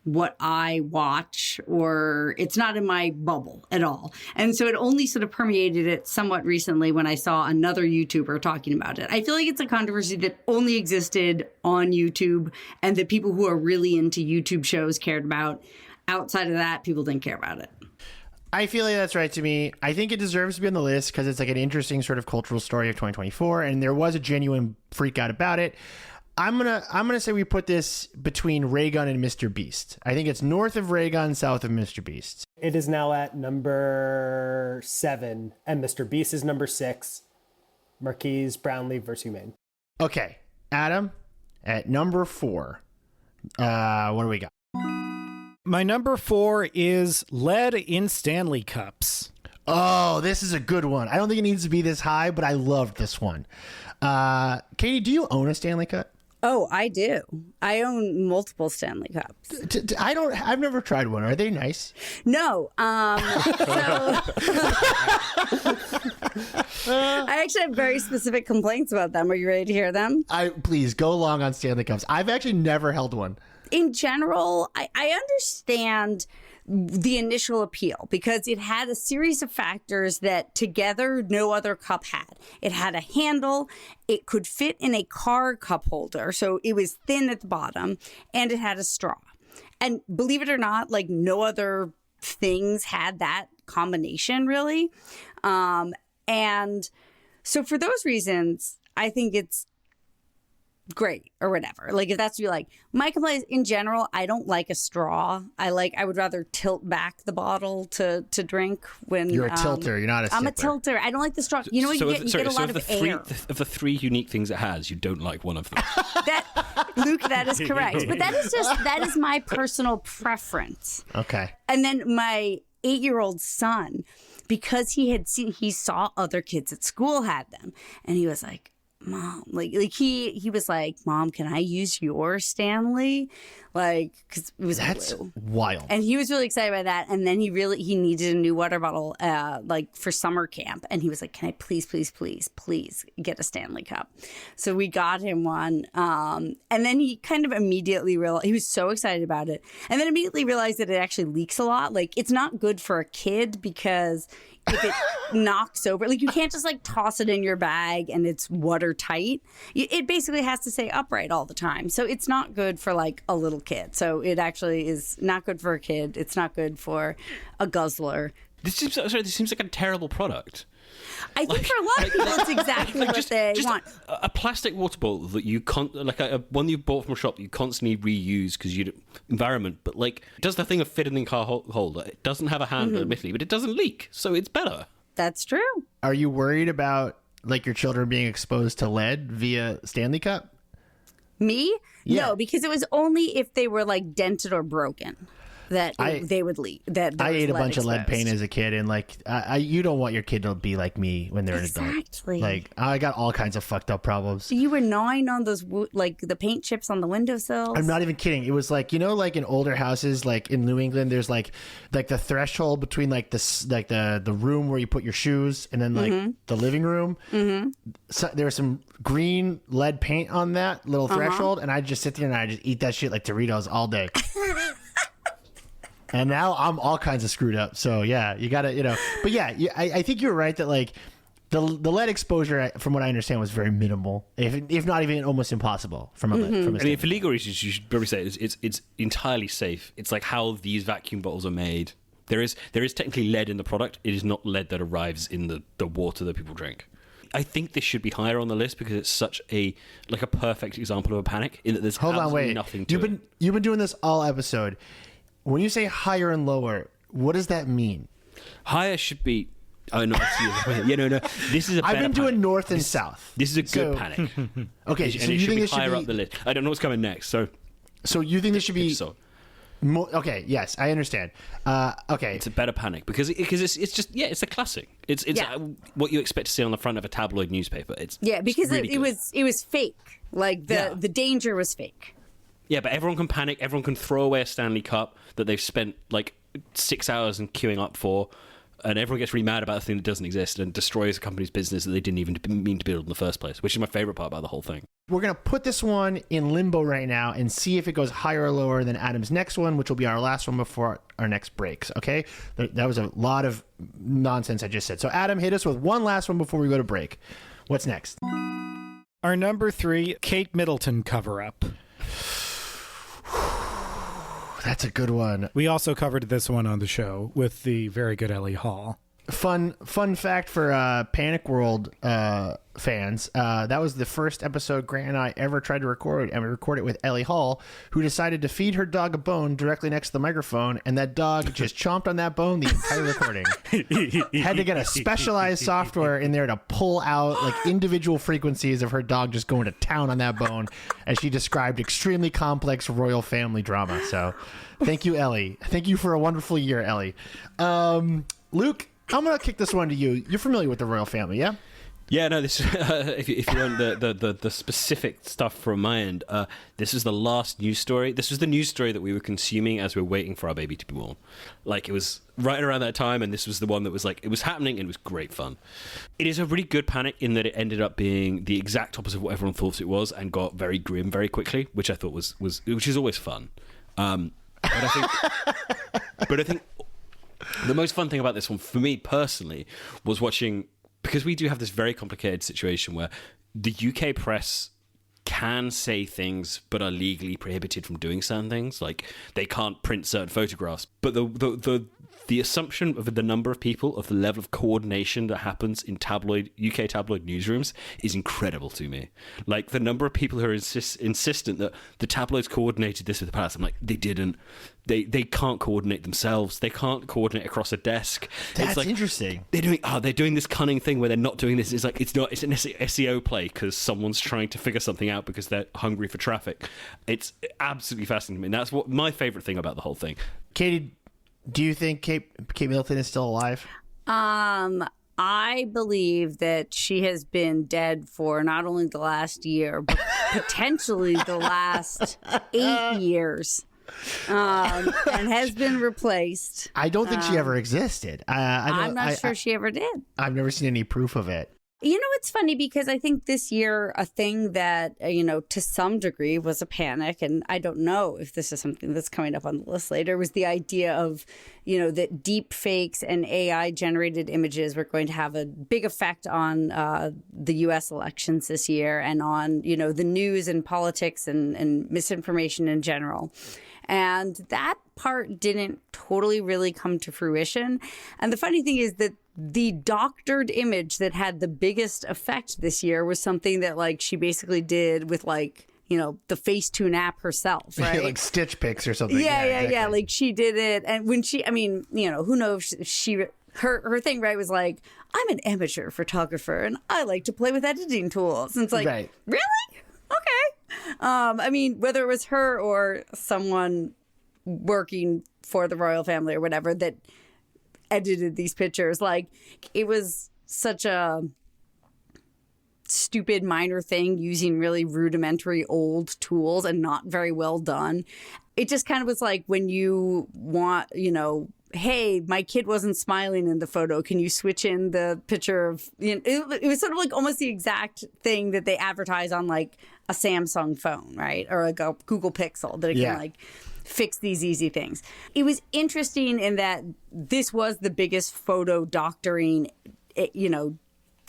[SPEAKER 3] what I watch, or it's not in my bubble at all. And so it only sort of permeated it somewhat recently when I saw another YouTuber talking about it. I feel like it's a controversy that only existed on YouTube and that people who are really into YouTube shows cared about. Outside of that, people didn't care about it.
[SPEAKER 1] I feel like that's right to me. I think it deserves to be on the list because it's like an interesting sort of cultural story of 2024, and there was a genuine freak out about it. I'm gonna say we put this between Raygun and Mr. Beast. I think it's north of Raygun, south of Mr. Beast.
[SPEAKER 6] It is now at number 7, and Mr. Beast is number 6. Marquise Brownlee versus Humane.
[SPEAKER 1] Okay, Adam, at number 4. What do we got?
[SPEAKER 5] My number 4 is lead in Stanley Cups.
[SPEAKER 1] Oh, this is a good one. I don't think it needs to be this high, but I loved this one. Katie, do you own a Stanley Cup?
[SPEAKER 3] Oh, I do. I own multiple Stanley Cups.
[SPEAKER 1] I've never tried one. Are they nice?
[SPEAKER 3] No. I actually have very specific complaints about them. Are you ready to hear them?
[SPEAKER 1] Please go long on Stanley Cups. I've actually never held one.
[SPEAKER 3] In general, I understand the initial appeal because it had a series of factors that together no other cup had. It had a handle, it could fit in a car cup holder, so it was thin at the bottom, and it had a straw. And believe it or not, like no other things had that combination really. And so for those reasons, I think it's great or whatever. Like if that's what you like. My complaint is in general, I don't like a straw. I would rather tilt back the bottle to drink when
[SPEAKER 1] you're a tilter. You're not a sipper.
[SPEAKER 3] I'm a tilter. I don't like the straw. You know what? You get a lot of air.
[SPEAKER 2] Of the 3 unique things it has, you don't like one of them.
[SPEAKER 3] Luke, that is correct. But that is my personal preference.
[SPEAKER 1] Okay.
[SPEAKER 3] And then my 8-year-old son, because he saw other kids at school had them, and he was like, Mom, like he was like, Mom, can I use your Stanley? Like, because it was
[SPEAKER 1] that's
[SPEAKER 3] blue.
[SPEAKER 1] Wild.
[SPEAKER 3] And he was really excited by that. And then he needed a new water bottle, like for summer camp. And he was like, can I please get a Stanley Cup? So we got him one. And then he kind of immediately realized, he was so excited about it. And then immediately realized that it actually leaks a lot. Like it's not good for a kid because if it knocks over, like you can't just like toss it in your bag and it's watertight. It basically has to stay upright all the time. So it's not good for like a little kid. So it actually is not good for a kid. It's not good for a guzzler.
[SPEAKER 2] This seems like a terrible product.
[SPEAKER 3] I think for a lot of people, it's exactly what they want.
[SPEAKER 2] A plastic water bottle that you one you bought from a shop that you constantly reuse because you environment, but like it does the thing of fit in the car holder. It doesn't have a handle, admittedly, but it doesn't leak, so it's better.
[SPEAKER 3] That's true.
[SPEAKER 1] Are you worried about like your children being exposed to lead via Stanley Cup?
[SPEAKER 3] Me?
[SPEAKER 1] Yeah.
[SPEAKER 3] No, because it was only if they were like dented or broken that they would leak. I
[SPEAKER 1] ate a bunch of lead paint as a kid, and like you don't want your kid to be like me when they're an adult.
[SPEAKER 3] Exactly.
[SPEAKER 1] Like I got all kinds of fucked up problems.
[SPEAKER 3] So you were gnawing on those like the paint chips on the windowsills?
[SPEAKER 1] I'm not even kidding. It was like, you know, like in older houses, like in New England, there's like the threshold between like this like the room where you put your shoes and then like the living room. Mm-hmm. So there was some green lead paint on that little threshold, and I just sit there and I just eat that shit like Doritos all day. And now I'm all kinds of screwed up. So yeah, you gotta, but yeah, I think you're right that like the lead exposure, from what I understand, was very minimal, if not even almost impossible from a
[SPEAKER 2] I mean, for legal reasons, you should probably say it's entirely safe. It's like how these vacuum bottles are made. There is technically lead in the product. It is not lead that arrives in the water that people drink. I think this should be higher on the list because it's such a perfect example of a panic in that there's nothing to it.
[SPEAKER 1] You've been doing this all episode. When you say higher and lower, what does that mean?
[SPEAKER 2] Higher should be. Oh no! No. This is a.
[SPEAKER 1] I've been doing
[SPEAKER 2] panic.
[SPEAKER 1] north and south.
[SPEAKER 2] This is a good panic.
[SPEAKER 1] Okay,
[SPEAKER 2] and
[SPEAKER 1] so
[SPEAKER 2] it
[SPEAKER 1] you
[SPEAKER 2] should
[SPEAKER 1] think
[SPEAKER 2] be
[SPEAKER 1] this should
[SPEAKER 2] higher
[SPEAKER 1] be
[SPEAKER 2] up the list. I don't know what's coming next. So
[SPEAKER 1] you think this should be? Okay, yes, I understand. Okay,
[SPEAKER 2] it's a better panic because it's just it's a classic. It's what you expect to see on the front of a tabloid newspaper.
[SPEAKER 3] Because
[SPEAKER 2] really
[SPEAKER 3] it was fake. Like the danger was fake.
[SPEAKER 2] Yeah, but everyone can panic. Everyone can throw away a Stanley Cup that they've spent like 6 hours in queuing up for. And everyone gets really mad about a thing that doesn't exist and destroys a company's business that they didn't even mean to build in the first place, which is my favorite part about the whole thing.
[SPEAKER 1] We're going to put this one in limbo right now and see if it goes higher or lower than Adam's next one, which will be our last one before our next breaks, okay? That was a lot of nonsense I just said. So Adam, hit us with one last one before we go to break. What's next?
[SPEAKER 5] Our number 3, Kate Middleton cover-up.
[SPEAKER 1] That's a good one.
[SPEAKER 5] We also covered this one on the show with the very good Ellie Hall.
[SPEAKER 1] Fun fact for Panic World fans. That was the first episode Grant and I ever tried to record, and we recorded it with Ellie Hall, who decided to feed her dog a bone directly next to the microphone, and that dog just chomped on that bone the entire recording. Had to get a specialized software in there to pull out like individual frequencies of her dog just going to town on that bone, as she described extremely complex royal family drama. So thank you, Ellie. Thank you for a wonderful year, Ellie. Luke, I'm going to kick this one to you. You're familiar with the royal family, yeah?
[SPEAKER 2] Yeah, no, this if you want the specific stuff from my end, this is the last news story. This was the news story that we were consuming as we were waiting for our baby to be born. Like, it was right around that time, and this was the one that was like, it was happening, and it was great fun. It is a really good panic in that it ended up being the exact opposite of what everyone thought it was, and got very grim very quickly, which I thought was which is always fun. But I think the most fun thing about this one, for me personally, was watching, because we do have this very complicated situation where the UK press can say things but are legally prohibited from doing certain things. Like, they can't print certain photographs. But the assumption of the number of people, of the level of coordination that happens in UK tabloid newsrooms is incredible to me. Like, the number of people who are insistent that the tabloids coordinated this with the palace. I'm like, they didn't. They can't coordinate themselves. They can't coordinate across a desk.
[SPEAKER 1] That's
[SPEAKER 2] like,
[SPEAKER 1] interesting.
[SPEAKER 2] They're doing this cunning thing where they're not doing this. It's like, it's an SEO play because someone's trying to figure something out because they're hungry for traffic. It's absolutely fascinating to me. And that's what my favorite thing about the whole thing.
[SPEAKER 1] Katie, do you think Kate Middleton is still alive?
[SPEAKER 3] I believe that she has been dead for not only the last year, but potentially the last 8 years. And has been replaced.
[SPEAKER 1] I don't think she ever existed.
[SPEAKER 3] I'm not sure she ever did.
[SPEAKER 1] I've never seen any proof of it.
[SPEAKER 3] You know, it's funny because I think this year a thing that, to some degree was a panic, and I don't know if this is something that's coming up on the list later, was the idea of, that deep fakes and AI generated images were going to have a big effect on the U.S. elections this year and on, the news and politics and misinformation in general. And that part didn't totally really come to fruition. And the funny thing is that the doctored image that had the biggest effect this year was something that, like, she basically did with, like, the Facetune app herself, right?
[SPEAKER 1] Like Stitch Pics or something.
[SPEAKER 3] Yeah,
[SPEAKER 1] exactly.
[SPEAKER 3] Like, she did it. And when who knows, her thing, right, was like, I'm an amateur photographer and I like to play with editing tools. And it's like,
[SPEAKER 1] right.
[SPEAKER 3] Really? Okay. Whether it was her or someone working for the royal family or whatever that edited these pictures, like, it was such a stupid minor thing using really rudimentary old tools and not very well done. It just kind of was like when you want, hey, my kid wasn't smiling in the photo. Can you switch in the picture of, it was sort of like almost the exact thing that they advertise on, like, a Samsung phone, right? Or like a Google Pixel that it can, like, fix these easy things. It was interesting in that this was the biggest photo doctoring,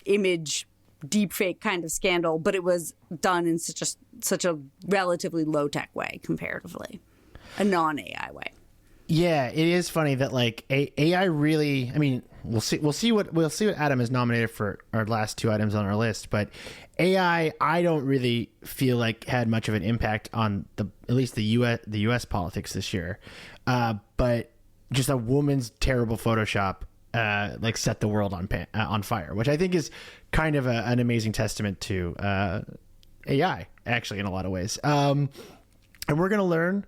[SPEAKER 3] image deepfake kind of scandal, but it was done in such a relatively low-tech way comparatively, a non-AI way.
[SPEAKER 1] Yeah, it is funny that like AI really. I mean, we'll see what Adam has nominated for our last two items on our list, but AI, I don't really feel like had much of an impact on at least the U.S. politics this year. But just a woman's terrible Photoshop like set the world on fire, which I think is kind of an amazing testament to AI, actually, in a lot of ways. And we're gonna learn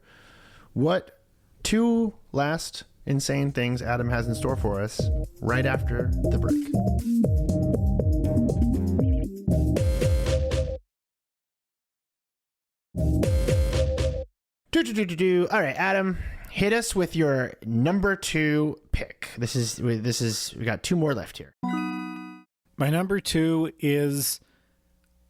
[SPEAKER 1] what two last insane things Adam has in store for us right after the break. All right, Adam, hit us with your number 2 pick. This is we got 2 more left here.
[SPEAKER 5] My number 2 is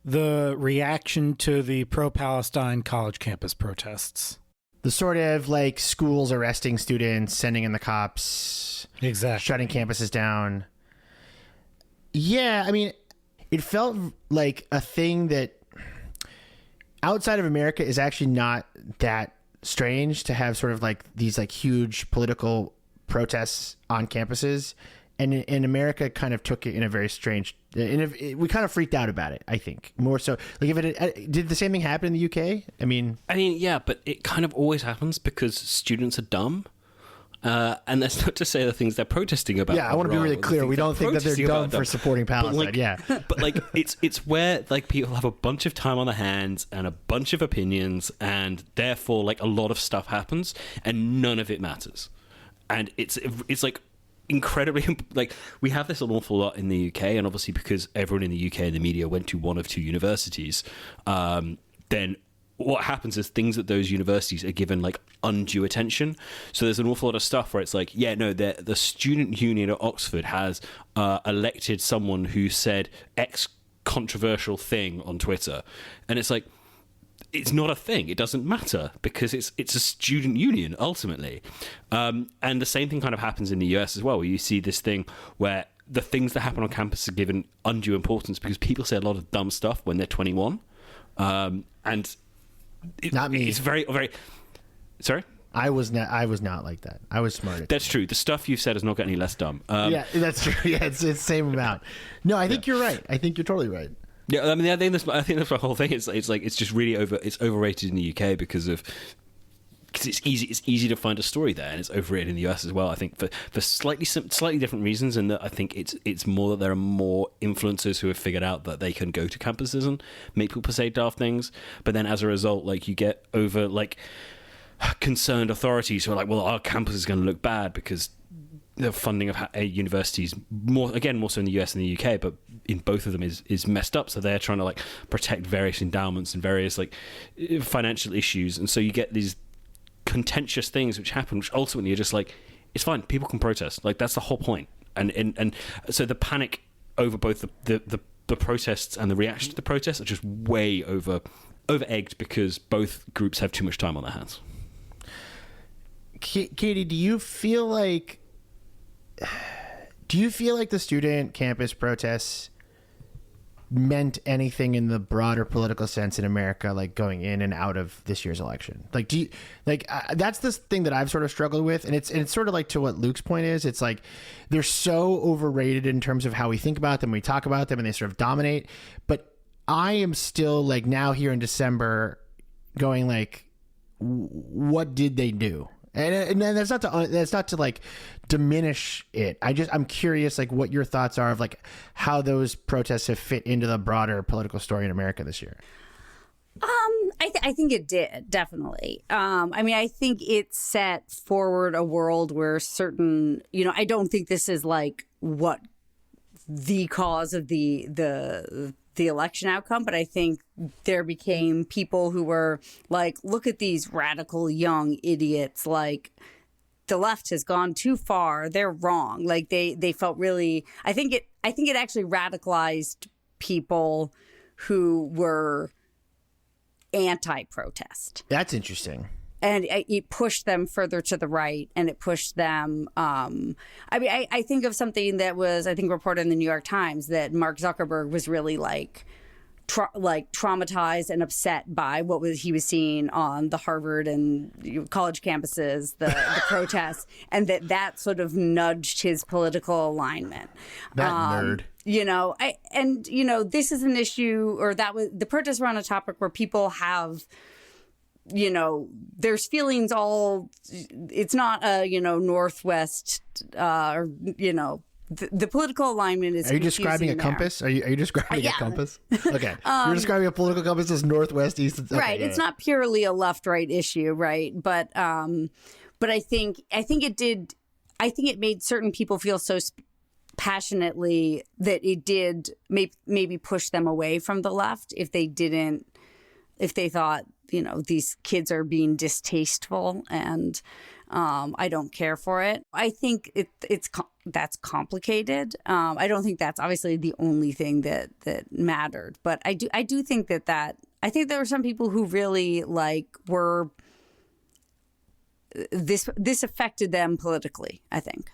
[SPEAKER 5] the reaction to the pro-Palestine college campus protests.
[SPEAKER 1] The sort of like schools arresting students, sending in the cops,
[SPEAKER 5] exactly,
[SPEAKER 1] shutting campuses down. Yeah, I mean, it felt like a thing that outside of America is actually not that strange to have sort of like these like huge political protests on campuses. And in America kind of took it in a very strange, we kind of freaked out about it, I think, more so. Like, if it did the same thing happen in the UK? I mean, yeah,
[SPEAKER 2] but it kind of always happens because students are dumb. And that's not to say the things they're protesting about.
[SPEAKER 1] Yeah, I want to be really clear. We don't think that they're dumb for supporting Palestine.
[SPEAKER 2] But like, it's where like people have a bunch of time on their hands and a bunch of opinions, and therefore like a lot of stuff happens, and none of it matters. And it's like incredibly, like, we have this an awful lot in the UK, and obviously because everyone in the UK in the media went to one of 2 universities, then what happens is things at those universities are given like undue attention. So there's an awful lot of stuff where it's like, yeah, no, the student union at Oxford has elected someone who said X controversial thing on Twitter, and it's like, it's not a thing. It doesn't matter because it's a student union ultimately. And the same thing kind of happens in the US as well, where you see this thing where the things that happen on campus are given undue importance because people say a lot of dumb stuff when they're 21. And
[SPEAKER 1] not me.
[SPEAKER 2] It's very, very. Sorry?
[SPEAKER 1] I was not like that. I was smart.
[SPEAKER 2] That's true. The stuff you've said is not getting any less dumb.
[SPEAKER 1] Yeah, that's true. Yeah, it's the same amount. No, I think you're right. I think you're totally right.
[SPEAKER 2] Yeah, I mean, I think that's the whole thing. It's just really it's overrated in the UK because it's easy to find a story there, and it's overrated in the US as well. I think for slightly different reasons, and that I think it's more that there are more influencers who have figured out that they can go to campuses and make people say daft things, but then as a result, like, you get over like concerned authorities who are like, well, our campus is going to look bad because the funding of universities, more so in the US and the UK, but in both of them is messed up. So they're trying to like protect various endowments and various like financial issues, and so you get these contentious things which happen, which ultimately are just like, it's fine, people can protest. Like, that's the whole point. And so the panic over both the protests and the reaction to the protests are just way over egged because both groups have too much time on their hands.
[SPEAKER 1] Katie, do you feel like the student campus protests meant anything in the broader political sense in America, like going in and out of this year's election? Like, do you that's the thing that I've sort of struggled with, and it's sort of like to what Luke's point is. It's like they're so overrated in terms of how we think about them, we talk about them, and they sort of dominate. But I am still like now here in December, going like, what did they do? And that's not to like diminish it. I'm curious, like, what your thoughts are of like how those protests have fit into the broader political story in America this year.
[SPEAKER 3] I think it did, definitely. I mean, I think it set forward a world where certain, I don't think this is like what the cause of the election outcome, but I think there became people who were like, look at these radical young idiots, like, the left has gone too far, they're wrong. Like, they felt really, I think it actually radicalized people who were anti-protest.
[SPEAKER 1] That's interesting.
[SPEAKER 3] and it pushed them further to the right, and it pushed them. I think of something that was, I think, reported in the New York Times that Mark Zuckerberg was really like traumatized and upset by what he was seeing on the Harvard and college campuses, the protests, and that sort of nudged his political alignment.
[SPEAKER 1] That nerd.
[SPEAKER 3] This is an issue, or that was, the protests were on a topic where people have, there's feelings it's not a, Northwest, the political alignment is.
[SPEAKER 1] Are you describing a compass? Are you describing a compass? Okay, you're describing a political compass as northwest, east. Okay,
[SPEAKER 3] right. It's not purely a left-right issue, right? But I think it did. I think it made certain people feel so passionately that it did maybe push them away from the left if they thought these kids are being distasteful and. I don't care for it. I think that's complicated. I don't think that's obviously the only thing that mattered, but I do think that I think there were some people who really were this affected them politically, I think.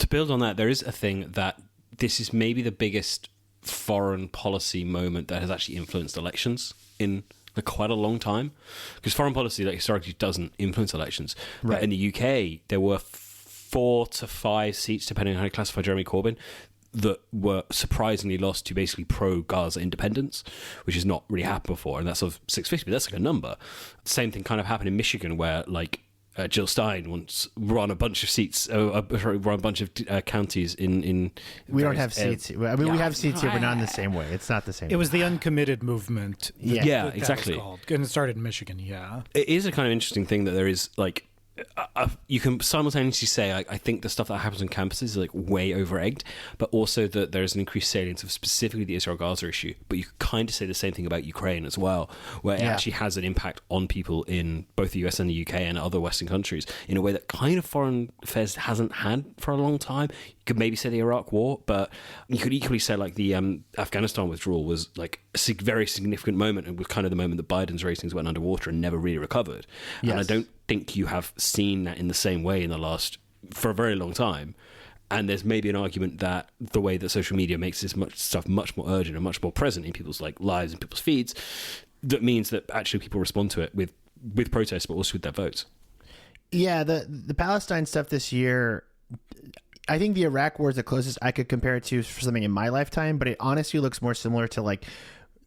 [SPEAKER 2] To build on that, there is a thing that this is maybe the biggest foreign policy moment that has actually influenced elections in quite a long time, because foreign policy historically doesn't influence elections.
[SPEAKER 1] Right.
[SPEAKER 2] But in the UK, there were 4 to 5 seats, depending on how you classify Jeremy Corbyn, that were surprisingly lost to basically pro-Gaza independence, which has not really happened before, and that's of 650, but that's a number. Same thing kind of happened in Michigan, where Jill Stein once run a bunch of seats, run a bunch of counties in.
[SPEAKER 1] We don't have seats. We have seats here, but not in the same way. It's not the same.
[SPEAKER 5] It was the uncommitted movement.
[SPEAKER 2] Yeah, exactly.
[SPEAKER 5] That was called. And it started in Michigan. Yeah,
[SPEAKER 2] it is a kind of interesting thing that there is you can simultaneously say I think the stuff that happens on campuses is way over-egged, but also that there's an increased salience of specifically the Israel-Gaza issue. But you kind of say the same thing about Ukraine as well, where it actually has an impact on people in both the US and the UK and other Western countries in a way that kind of foreign affairs hasn't had for a long time. You could maybe say the Iraq War, but you could equally say the Afghanistan withdrawal was a very significant moment, and was kind of the moment that Biden's ratings went underwater and never really recovered. Yes. And I don't think you have seen that in the same way for a very long time. And there's maybe an argument that the way that social media makes this stuff much more urgent and much more present in people's lives and people's feeds, that means that actually people respond to it with protests, but also with their votes.
[SPEAKER 1] Yeah, the Palestine stuff this year, I think the Iraq War is the closest I could compare it to for something in my lifetime, but it honestly looks more similar to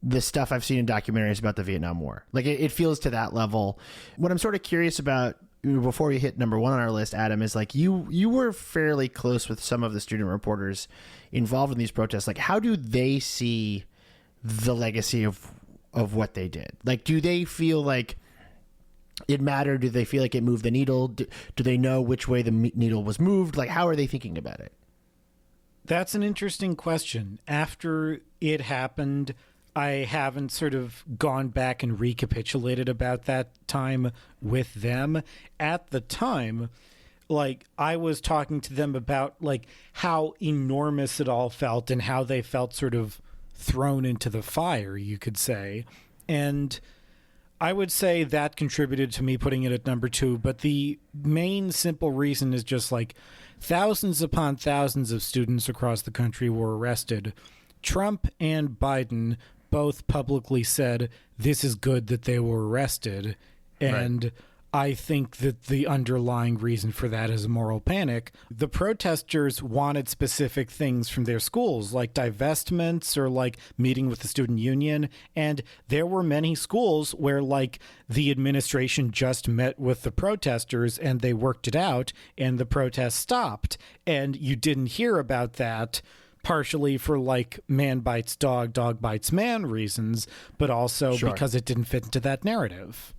[SPEAKER 1] the stuff I've seen in documentaries about the Vietnam War. It feels to that level. What I'm sort of curious about before we hit number 1 on our list, Adam, is you were fairly close with some of the student reporters involved in these protests. How do they see the legacy of what they did? Do they feel like it mattered? Do they feel like it moved the needle? Do they know which way the needle was moved? How are they thinking about it?
[SPEAKER 5] That's an interesting question. After it happened, I haven't sort of gone back and recapitulated about that time with them. At the time, I was talking to them about how enormous it all felt and how they felt sort of thrown into the fire, you could say. And I would say that contributed to me putting it at number 2, but the main simple reason is just thousands upon thousands of students across the country were arrested. Trump and Biden both publicly said this is good that they were arrested, and right. I think that the underlying reason for that is a moral panic. The protesters wanted specific things from their schools, like divestments or meeting with the student union, and there were many schools where the administration just met with the protesters and they worked it out and the protests stopped, and you didn't hear about that, partially for man bites dog, dog bites man reasons, but also because it didn't fit into that narrative.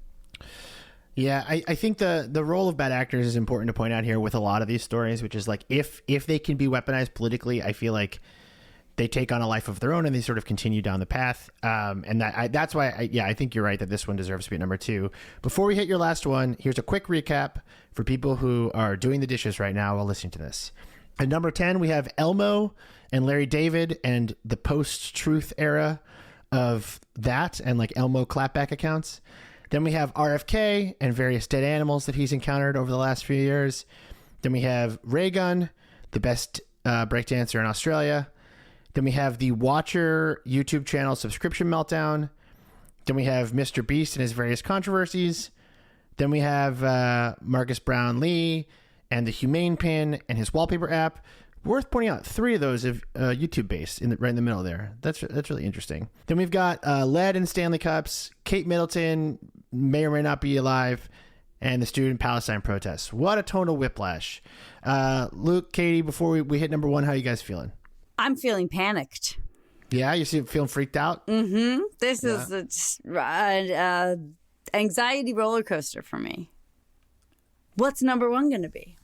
[SPEAKER 1] Yeah, I think the role of bad actors is important to point out here with a lot of these stories, which is if they can be weaponized politically, I feel like they take on a life of their own and they sort of continue down the path. And that's why I think you're right that this one deserves to be at number 2. Before we hit your last one, here's a quick recap for people who are doing the dishes right now while listening to this. At number 10, we have Elmo and Larry David and the post-truth era of that and Elmo clapback accounts. Then we have RFK and various dead animals that he's encountered over the last few years. Then we have Raygun, the best breakdancer in Australia. Then we have the Watcher YouTube channel subscription meltdown. Then we have Mr. Beast and his various controversies. Then we have Marcus Brown Lee and the Humane Pin and his wallpaper app. Worth pointing out, 3 of those have YouTube based right in the middle there. That's really interesting. Then we've got Lead and Stanley Cups, Kate Middleton may or may not be alive, and the student Palestine protests. What a tonal whiplash. Luke, Katie, before we hit number 1, how are you guys feeling?
[SPEAKER 3] I'm feeling panicked.
[SPEAKER 1] Yeah, you feeling freaked out?
[SPEAKER 3] Mm-hmm. This is an anxiety roller coaster for me. What's number 1 going to be?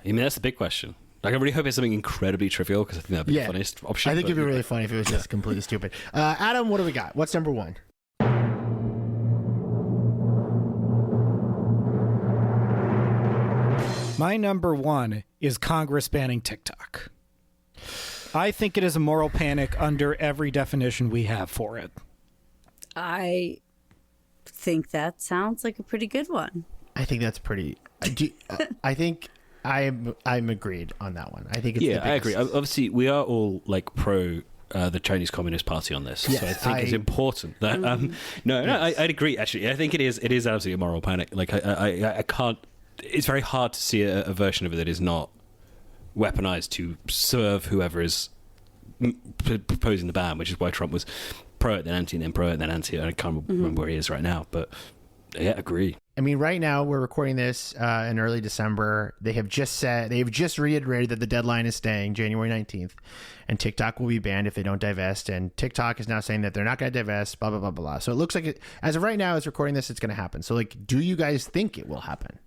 [SPEAKER 2] I mean, that's the big question. Like, I really hope it's something incredibly trivial, because I think that'd be the funniest option.
[SPEAKER 1] I think it'd be really funny if it was just completely stupid. Adam, what do we got? What's number 1?
[SPEAKER 5] My number 1 is Congress banning TikTok. I think it is a moral panic under every definition we have for it.
[SPEAKER 3] I think that sounds like a pretty good one.
[SPEAKER 1] I think that's pretty. I think I'm agreed on that one. I think it's
[SPEAKER 2] I agree. Obviously, we are all like pro the Chinese Communist Party on this, so I think it's important that. I'd agree. Actually, I think it is absolutely a moral panic. Like I can't. It's very hard to see a version of it that is not weaponized to serve whoever is proposing the ban, which is why Trump was pro it, then anti, and then pro it, then anti. I can't remember where he is right now, but yeah, agree.
[SPEAKER 1] I mean, right now we're recording this in early December. They've just reiterated that the deadline is staying January 19th, and TikTok will be banned if they don't divest. And TikTok is now saying that they're not going to divest. Blah blah blah blah. So it looks like as of right now, as recording this, it's going to happen. So like, do you guys think it will happen?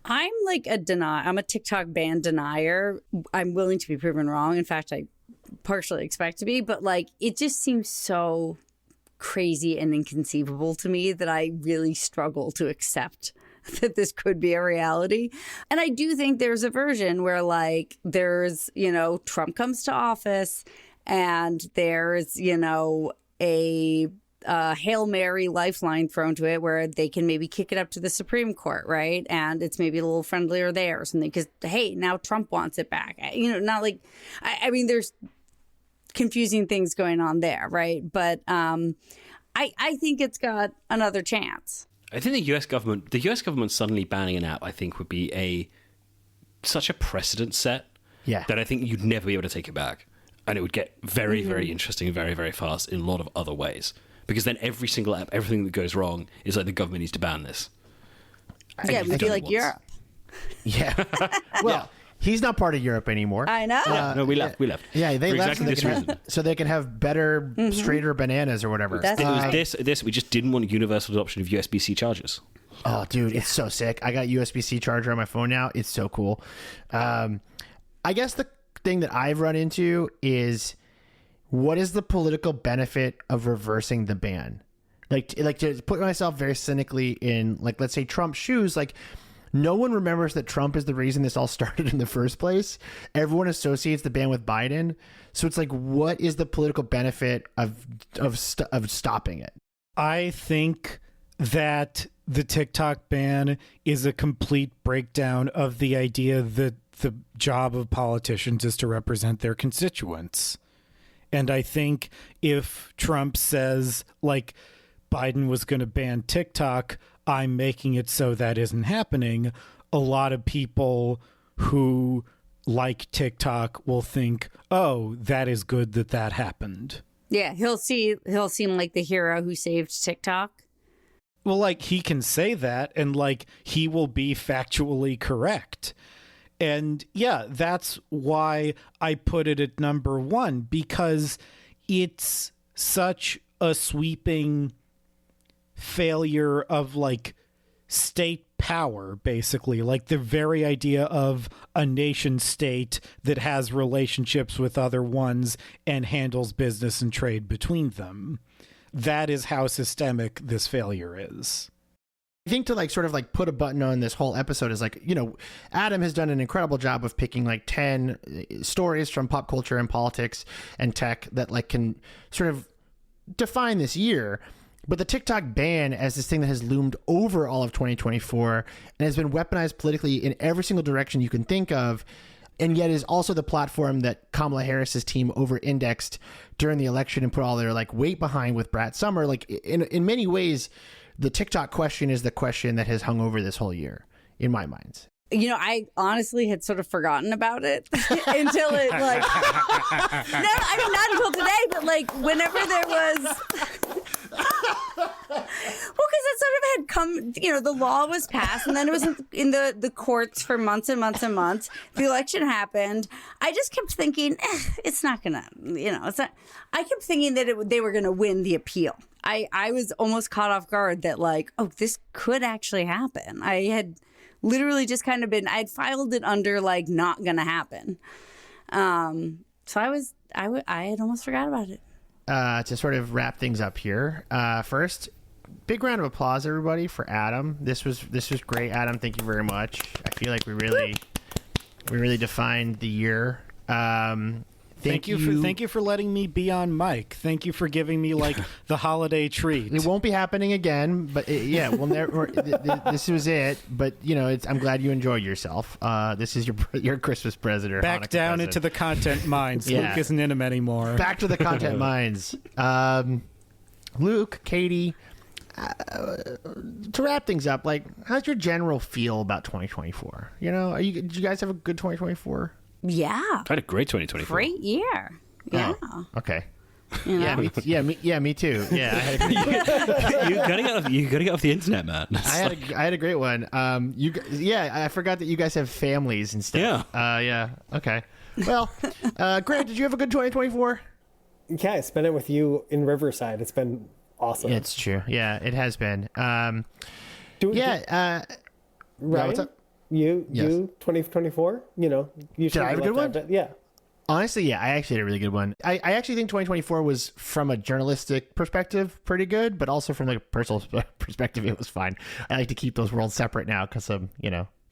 [SPEAKER 3] I'm like I'm a TikTok ban denier. I'm willing to be proven wrong. In fact, I partially expect to be, but like, it just seems so crazy and inconceivable to me that I really struggle to accept that this could be a reality. And I do think there's a version where like there's, Trump comes to office and there's, a Hail Mary lifeline thrown to it where they can maybe kick it up to the Supreme Court, right? And it's maybe a little friendlier there or something because, hey, now Trump wants it back. Not like, I mean, there's confusing things going on there, right? But I think it's got another chance.
[SPEAKER 2] I think the US government suddenly banning an app, I think, would be such a precedent set that I think you'd never be able to take it back. And it would get very, very interesting very, very fast in a lot of other ways. Because then every single app, everything that goes wrong is like the government needs to ban this.
[SPEAKER 3] Yeah, it would be like Europe.
[SPEAKER 1] Yeah. Well, he's not part of Europe anymore.
[SPEAKER 3] I know.
[SPEAKER 2] No, we left.
[SPEAKER 1] Yeah, they
[SPEAKER 2] for
[SPEAKER 1] left
[SPEAKER 2] exactly this reason.
[SPEAKER 1] so they can have better, straighter bananas or whatever.
[SPEAKER 3] That's
[SPEAKER 2] It was this. We just didn't want universal adoption of USB-C chargers.
[SPEAKER 1] Oh, dude, it's so sick. I got USB-C charger on my phone now. It's so cool. I guess the thing that I've run into is, what is the political benefit of reversing the ban? Like to put myself very cynically in, like, let's say Trump's shoes, like, no one remembers that Trump is the reason this all started in the first place. Everyone associates the ban with Biden. So it's like, what is the political benefit of stopping it?
[SPEAKER 5] I think that the TikTok ban is a complete breakdown of the idea that the job of politicians is to represent their constituents. And I think if Trump says, like, Biden was going to ban TikTok, I'm making it so that isn't happening, a lot of people who like TikTok will think, oh, that is good that happened.
[SPEAKER 3] Yeah, he'll seem like the hero who saved TikTok.
[SPEAKER 5] Well, like, he can say that and, like, he will be factually correct. And yeah, that's why I put it at number 1, because it's such a sweeping failure of, like, state power, basically. Like, the very idea of a nation state that has relationships with other ones and handles business and trade between them. That is how systemic this failure is.
[SPEAKER 1] I think to, like, sort of, like, put a button on this whole episode is, like, Adam has done an incredible job of picking, like, 10 stories from pop culture and politics and tech that, like, can sort of define this year. But the TikTok ban as this thing that has loomed over all of 2024 and has been weaponized politically in every single direction you can think of, and yet is also the platform that Kamala Harris's team over-indexed during the election and put all their like weight behind with Brad Summer. Like in many ways, the TikTok question is the question that has hung over this whole year, in my mind.
[SPEAKER 3] You know, I honestly had sort of forgotten about it until it like, no, I mean, not until today, but like whenever there was, well, because it sort of had come, you know, the law was passed and then it was in the courts for months and months and months. The election happened. I just kept thinking, it's not gonna, you know, it's not, I kept thinking that they were gonna win the appeal. I was almost caught off guard that like, oh, this could actually happen. I had literally just kind of been, I'd filed it under like not gonna happen. So I had almost forgot about it.
[SPEAKER 1] To sort of wrap things up here, first, big round of applause, everybody, for Adam. This was great, Adam. Thank you very much. I feel like we really defined the year. Thank you
[SPEAKER 5] for letting me be on mic. Thank you for giving me like the holiday treat.
[SPEAKER 1] It won't be happening again, but we'll never. This was it. But you know, I'm glad you enjoyed yourself. This is your Christmas present. Or
[SPEAKER 5] back
[SPEAKER 1] Hanukkah
[SPEAKER 5] down
[SPEAKER 1] present.
[SPEAKER 5] into the content mines.
[SPEAKER 1] Yeah.
[SPEAKER 5] Luke isn't in them anymore.
[SPEAKER 1] Back to the content mines. Luke, Katie. To wrap things up, like, how's your general feel about 2024? You know, did you guys have a good 2024?
[SPEAKER 3] Yeah.
[SPEAKER 2] I had a great 2024.
[SPEAKER 3] Great year. Yeah.
[SPEAKER 1] Oh, okay.
[SPEAKER 3] You know?
[SPEAKER 1] Me too. Yeah, I had a great
[SPEAKER 2] you gotta get off the internet, man.
[SPEAKER 1] I had a great one. I forgot that you guys have families and stuff.
[SPEAKER 2] Yeah.
[SPEAKER 1] Okay. Well, Grant, did you have a good 2024?
[SPEAKER 6] Yeah, I spent it with you in Riverside. It's been awesome.
[SPEAKER 1] It's true. Yeah, it has been.
[SPEAKER 6] Ryan,
[SPEAKER 1] what's up?
[SPEAKER 6] You, 2024. You know, you
[SPEAKER 1] Did I have a good one?
[SPEAKER 6] Yeah.
[SPEAKER 1] Honestly, yeah, I actually had a really good one. I actually think 2024 was, from a journalistic perspective, pretty good, but also from like a personal perspective, it was fine. I like to keep those worlds separate now because I'm,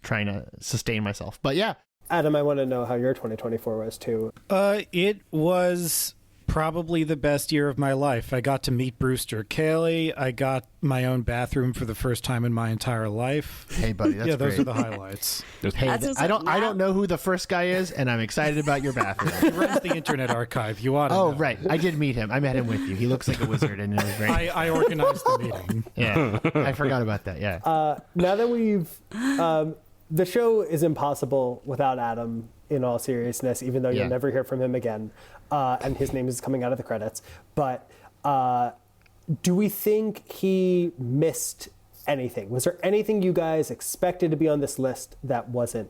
[SPEAKER 1] trying to sustain myself. But yeah.
[SPEAKER 6] Adam, I want to know how your 2024 was too.
[SPEAKER 5] It was probably the best year of my life. I got to meet Brewster Cayley. I got my own bathroom for the first time in my entire life.
[SPEAKER 1] Hey, buddy, that's
[SPEAKER 5] those
[SPEAKER 1] great.
[SPEAKER 5] are the highlights.
[SPEAKER 1] Hey, I don't know who the first guy is, and I'm excited about your bathroom.
[SPEAKER 5] He runs the Internet Archive. You ought to know.
[SPEAKER 1] Right. I did meet him. I met him with you. He looks like a wizard, and it was great.
[SPEAKER 5] I organized the meeting.
[SPEAKER 1] Yeah, I forgot about that. Yeah.
[SPEAKER 6] Now that we've, the show is impossible without Adam. In all seriousness, even though you'll never hear from him again, and his name is coming out of the credits. But do we think he missed anything? Was there anything you guys expected to be on this list that wasn't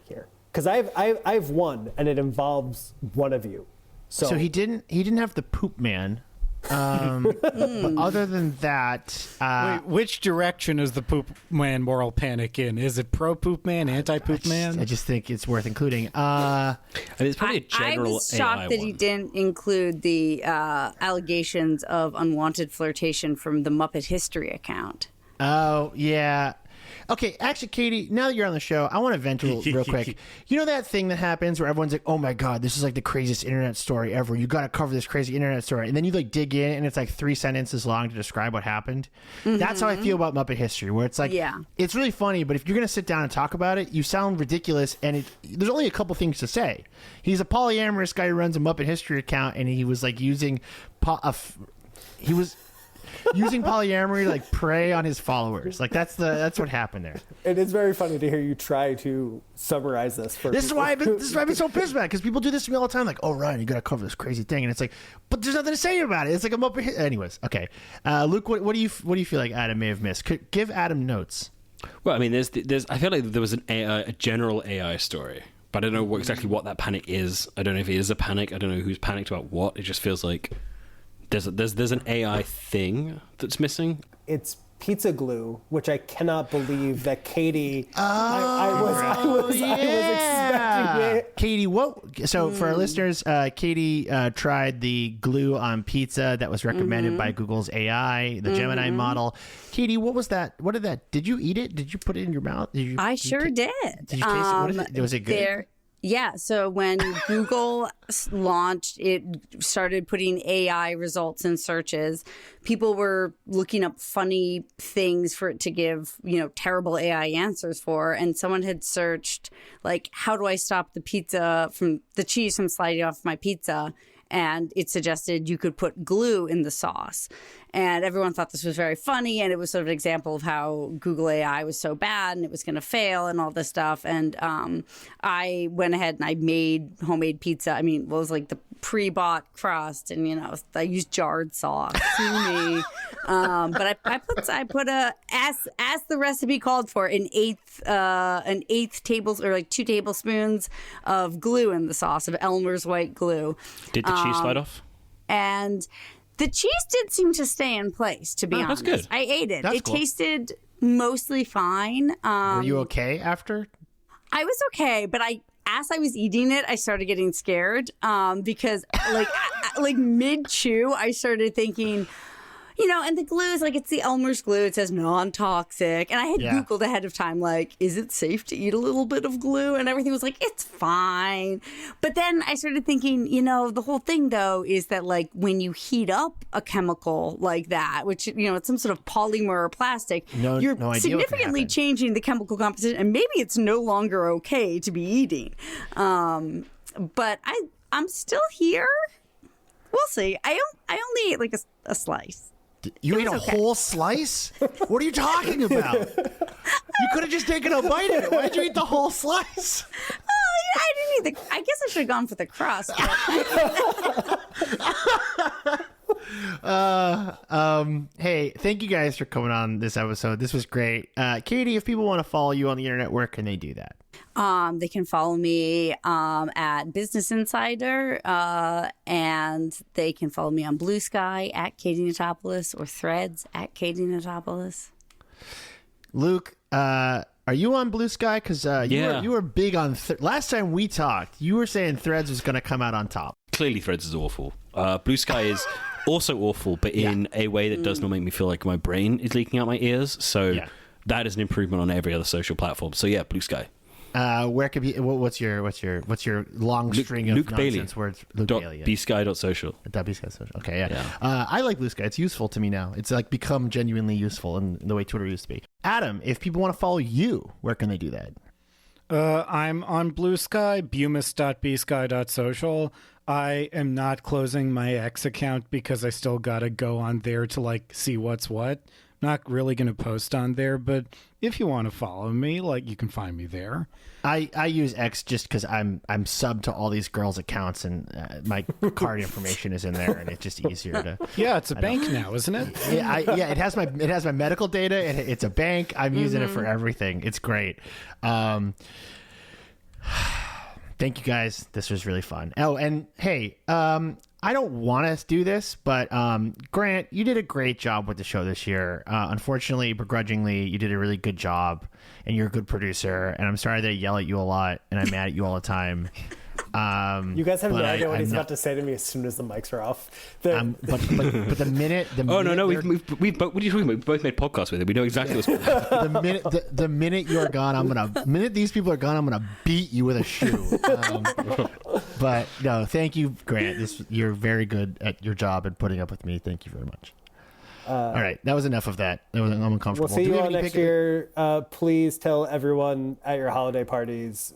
[SPEAKER 6] here? Because I've one, and it involves one of you. So
[SPEAKER 1] he didn't have the poop man. But other than that,
[SPEAKER 5] wait, which direction is the poop man moral panic in? Is it pro poop man, anti poop man?
[SPEAKER 1] I just think it's worth including.
[SPEAKER 2] It's probably a general
[SPEAKER 3] I was shocked
[SPEAKER 2] AI
[SPEAKER 3] that
[SPEAKER 2] one.
[SPEAKER 3] he didn't include the allegations of unwanted flirtation from the Muppet History account.
[SPEAKER 1] Oh, yeah. Okay, actually, Katie, now that you're on the show, I want to vent real quick. You know that thing that happens where everyone's like, oh my God, this is like the craziest internet story ever. You got to cover this crazy internet story. And then you like dig in and it's like 3 sentences long to describe what happened. Mm-hmm. That's how I feel about Muppet History, where it's like, it's really funny, but if you're going to sit down and talk about it, you sound ridiculous. And there's only a couple things to say. He's a polyamorous guy who runs a Muppet History account, and he was like using using polyamory to like prey on his followers. Like that's what happened there.
[SPEAKER 6] It is very funny to hear you try to summarize this.
[SPEAKER 1] This is why I've been so pissed about it, because people do this to me all the time. Like, oh, Ryan, you got to cover this crazy thing, and it's like, but there's nothing to say about it. It's like I'm up. Anyways, okay. Luke, what do you feel like Adam may have missed? Give Adam notes.
[SPEAKER 2] Well, I mean, there's. I feel like there was a general AI story, but I don't know exactly what that panic is. I don't know if it is a panic. I don't know who's panicked about what. It just feels like there's an AI thing that's missing.
[SPEAKER 6] It's pizza glue, which I cannot believe that Katie. I was expecting it.
[SPEAKER 1] Katie, so for our listeners, Katie tried the glue on pizza that was recommended by Google's AI, the Gemini model. Katie, what was that? Did you eat it? Did you put it in your mouth?
[SPEAKER 3] I sure did.
[SPEAKER 1] Did you taste it? What is it? Was it good?
[SPEAKER 3] Yeah, so when Google launched, it started putting AI results in searches. People were looking up funny things for it to give, terrible AI answers for. And someone had searched, like, how do I stop the cheese from sliding off my pizza? And it suggested you could put glue in the sauce. And everyone thought this was very funny. And it was sort of an example of how Google AI was so bad and it was going to fail and all this stuff. And I went ahead and I made homemade pizza. I mean, it was like the pre-bought crust, and I used jarred sauce. Sue me. But I put as the recipe called for, an eighth tablespoon, or like 2 tablespoons of glue in the sauce, of Elmer's white glue.
[SPEAKER 2] Did the cheese slide off?
[SPEAKER 3] And the cheese did seem to stay in place, to be honest.
[SPEAKER 2] That's good.
[SPEAKER 3] I ate it.
[SPEAKER 1] That's
[SPEAKER 3] it
[SPEAKER 1] cool.
[SPEAKER 3] tasted mostly fine.
[SPEAKER 1] Were you okay after?
[SPEAKER 3] I was okay, but as I was eating it, I started getting scared because like mid-chew, I started thinking, and the glue is like, it's the Elmer's glue. It says non-toxic. And I had Googled ahead of time, like, is it safe to eat a little bit of glue? And everything was like, it's fine. But then I started thinking, the whole thing, though, is that, like, when you heat up a chemical like that, which, it's some sort of polymer or plastic, you're
[SPEAKER 1] no idea what can
[SPEAKER 3] significantly
[SPEAKER 1] happen.
[SPEAKER 3] changing the chemical composition. And maybe it's no longer okay to be eating. But I'm still here. We'll see. I only ate, like, a slice.
[SPEAKER 1] You ate a
[SPEAKER 3] okay.
[SPEAKER 1] whole slice? What are you talking about? You could have just taken a bite of it. Why'd you eat the whole slice?
[SPEAKER 3] I didn't eat I guess I should have gone for the crust.
[SPEAKER 1] Hey, thank you guys for coming on this episode. This was great. Katie, if people want to follow you on the internet, where can they do that?
[SPEAKER 3] They can follow me at Business Insider, and they can follow me on Blue Sky at Katie Notopoulos, or Threads at Katie Notopoulos.
[SPEAKER 1] Luke, are you on Blue Sky? Because you were big on last time we talked. You were saying Threads was going to come out on top.
[SPEAKER 2] Clearly, Threads is awful. Blue Sky is also awful, but in a way that does not make me feel like my brain is leaking out my ears. So that is an improvement on every other social platform. So yeah, Blue Sky.
[SPEAKER 1] Where could be? What's your long string of nonsense words? Luke Bailey.
[SPEAKER 2] bsky.social.
[SPEAKER 1] .bsky.social. Okay, yeah. I like Blue Sky. It's useful to me now. It's like become genuinely useful in the way Twitter used to be. Adam, if people want to follow you, where can they do that?
[SPEAKER 5] I'm on Blue Sky, bumas.bsky.social. I am not closing my X account because I still gotta go on there to like see what's what. Not really going to post on there, but if you want to follow me, like, you can find me there.
[SPEAKER 1] I use X just because I'm subbed to all these girls' accounts, and my card information is in there, and it's just easier to.
[SPEAKER 5] Yeah, it's a bank now, isn't it?
[SPEAKER 1] Yeah, it has my medical data, and it's a bank. I'm using it for everything. It's great. Thank you guys. This was really fun. Oh, and hey, I don't want to do this, but Grant, you did a great job with the show this year. Unfortunately, begrudgingly, you did a really good job, and you're a good producer. And I'm sorry that I yell at you a lot, and I'm mad at you all the time.
[SPEAKER 6] You guys have no idea what he's about to say to me as soon as the mics are off.
[SPEAKER 1] But the minute
[SPEAKER 2] we both made podcasts with it. We know exactly what's going on.
[SPEAKER 1] the minute you're gone, minute these people are gone, I'm gonna beat you with a shoe. But no, thank you, Grant. You're very good at your job and putting up with me. Thank you very much. All right, that was enough of that. I'm uncomfortable.
[SPEAKER 6] We'll see you all next year. Please tell everyone at your holiday parties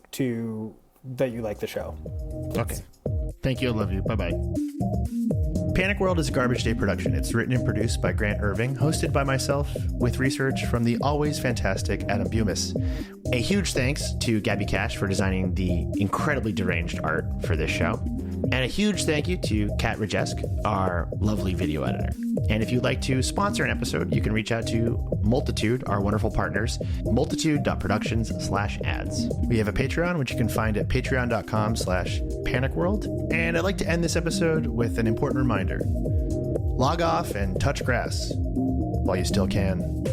[SPEAKER 6] that you like the show.
[SPEAKER 1] Okay. Thank you. I love you. Bye-bye. Panic World is a Garbage Day production. It's written and produced by Grant Irving, hosted by myself, with research from the always fantastic Adam Bumas. A huge thanks to Gabby Cash for designing the incredibly deranged art for this show. And a huge thank you to Kat Rajesk, our lovely video editor. And if you'd like to sponsor an episode, you can reach out to Multitude, our wonderful partners, multitude.productions/ads. We have a Patreon, which you can find at patreon.com/panicworld. And I'd like to end this episode with an important reminder. Log off and touch grass while you still can.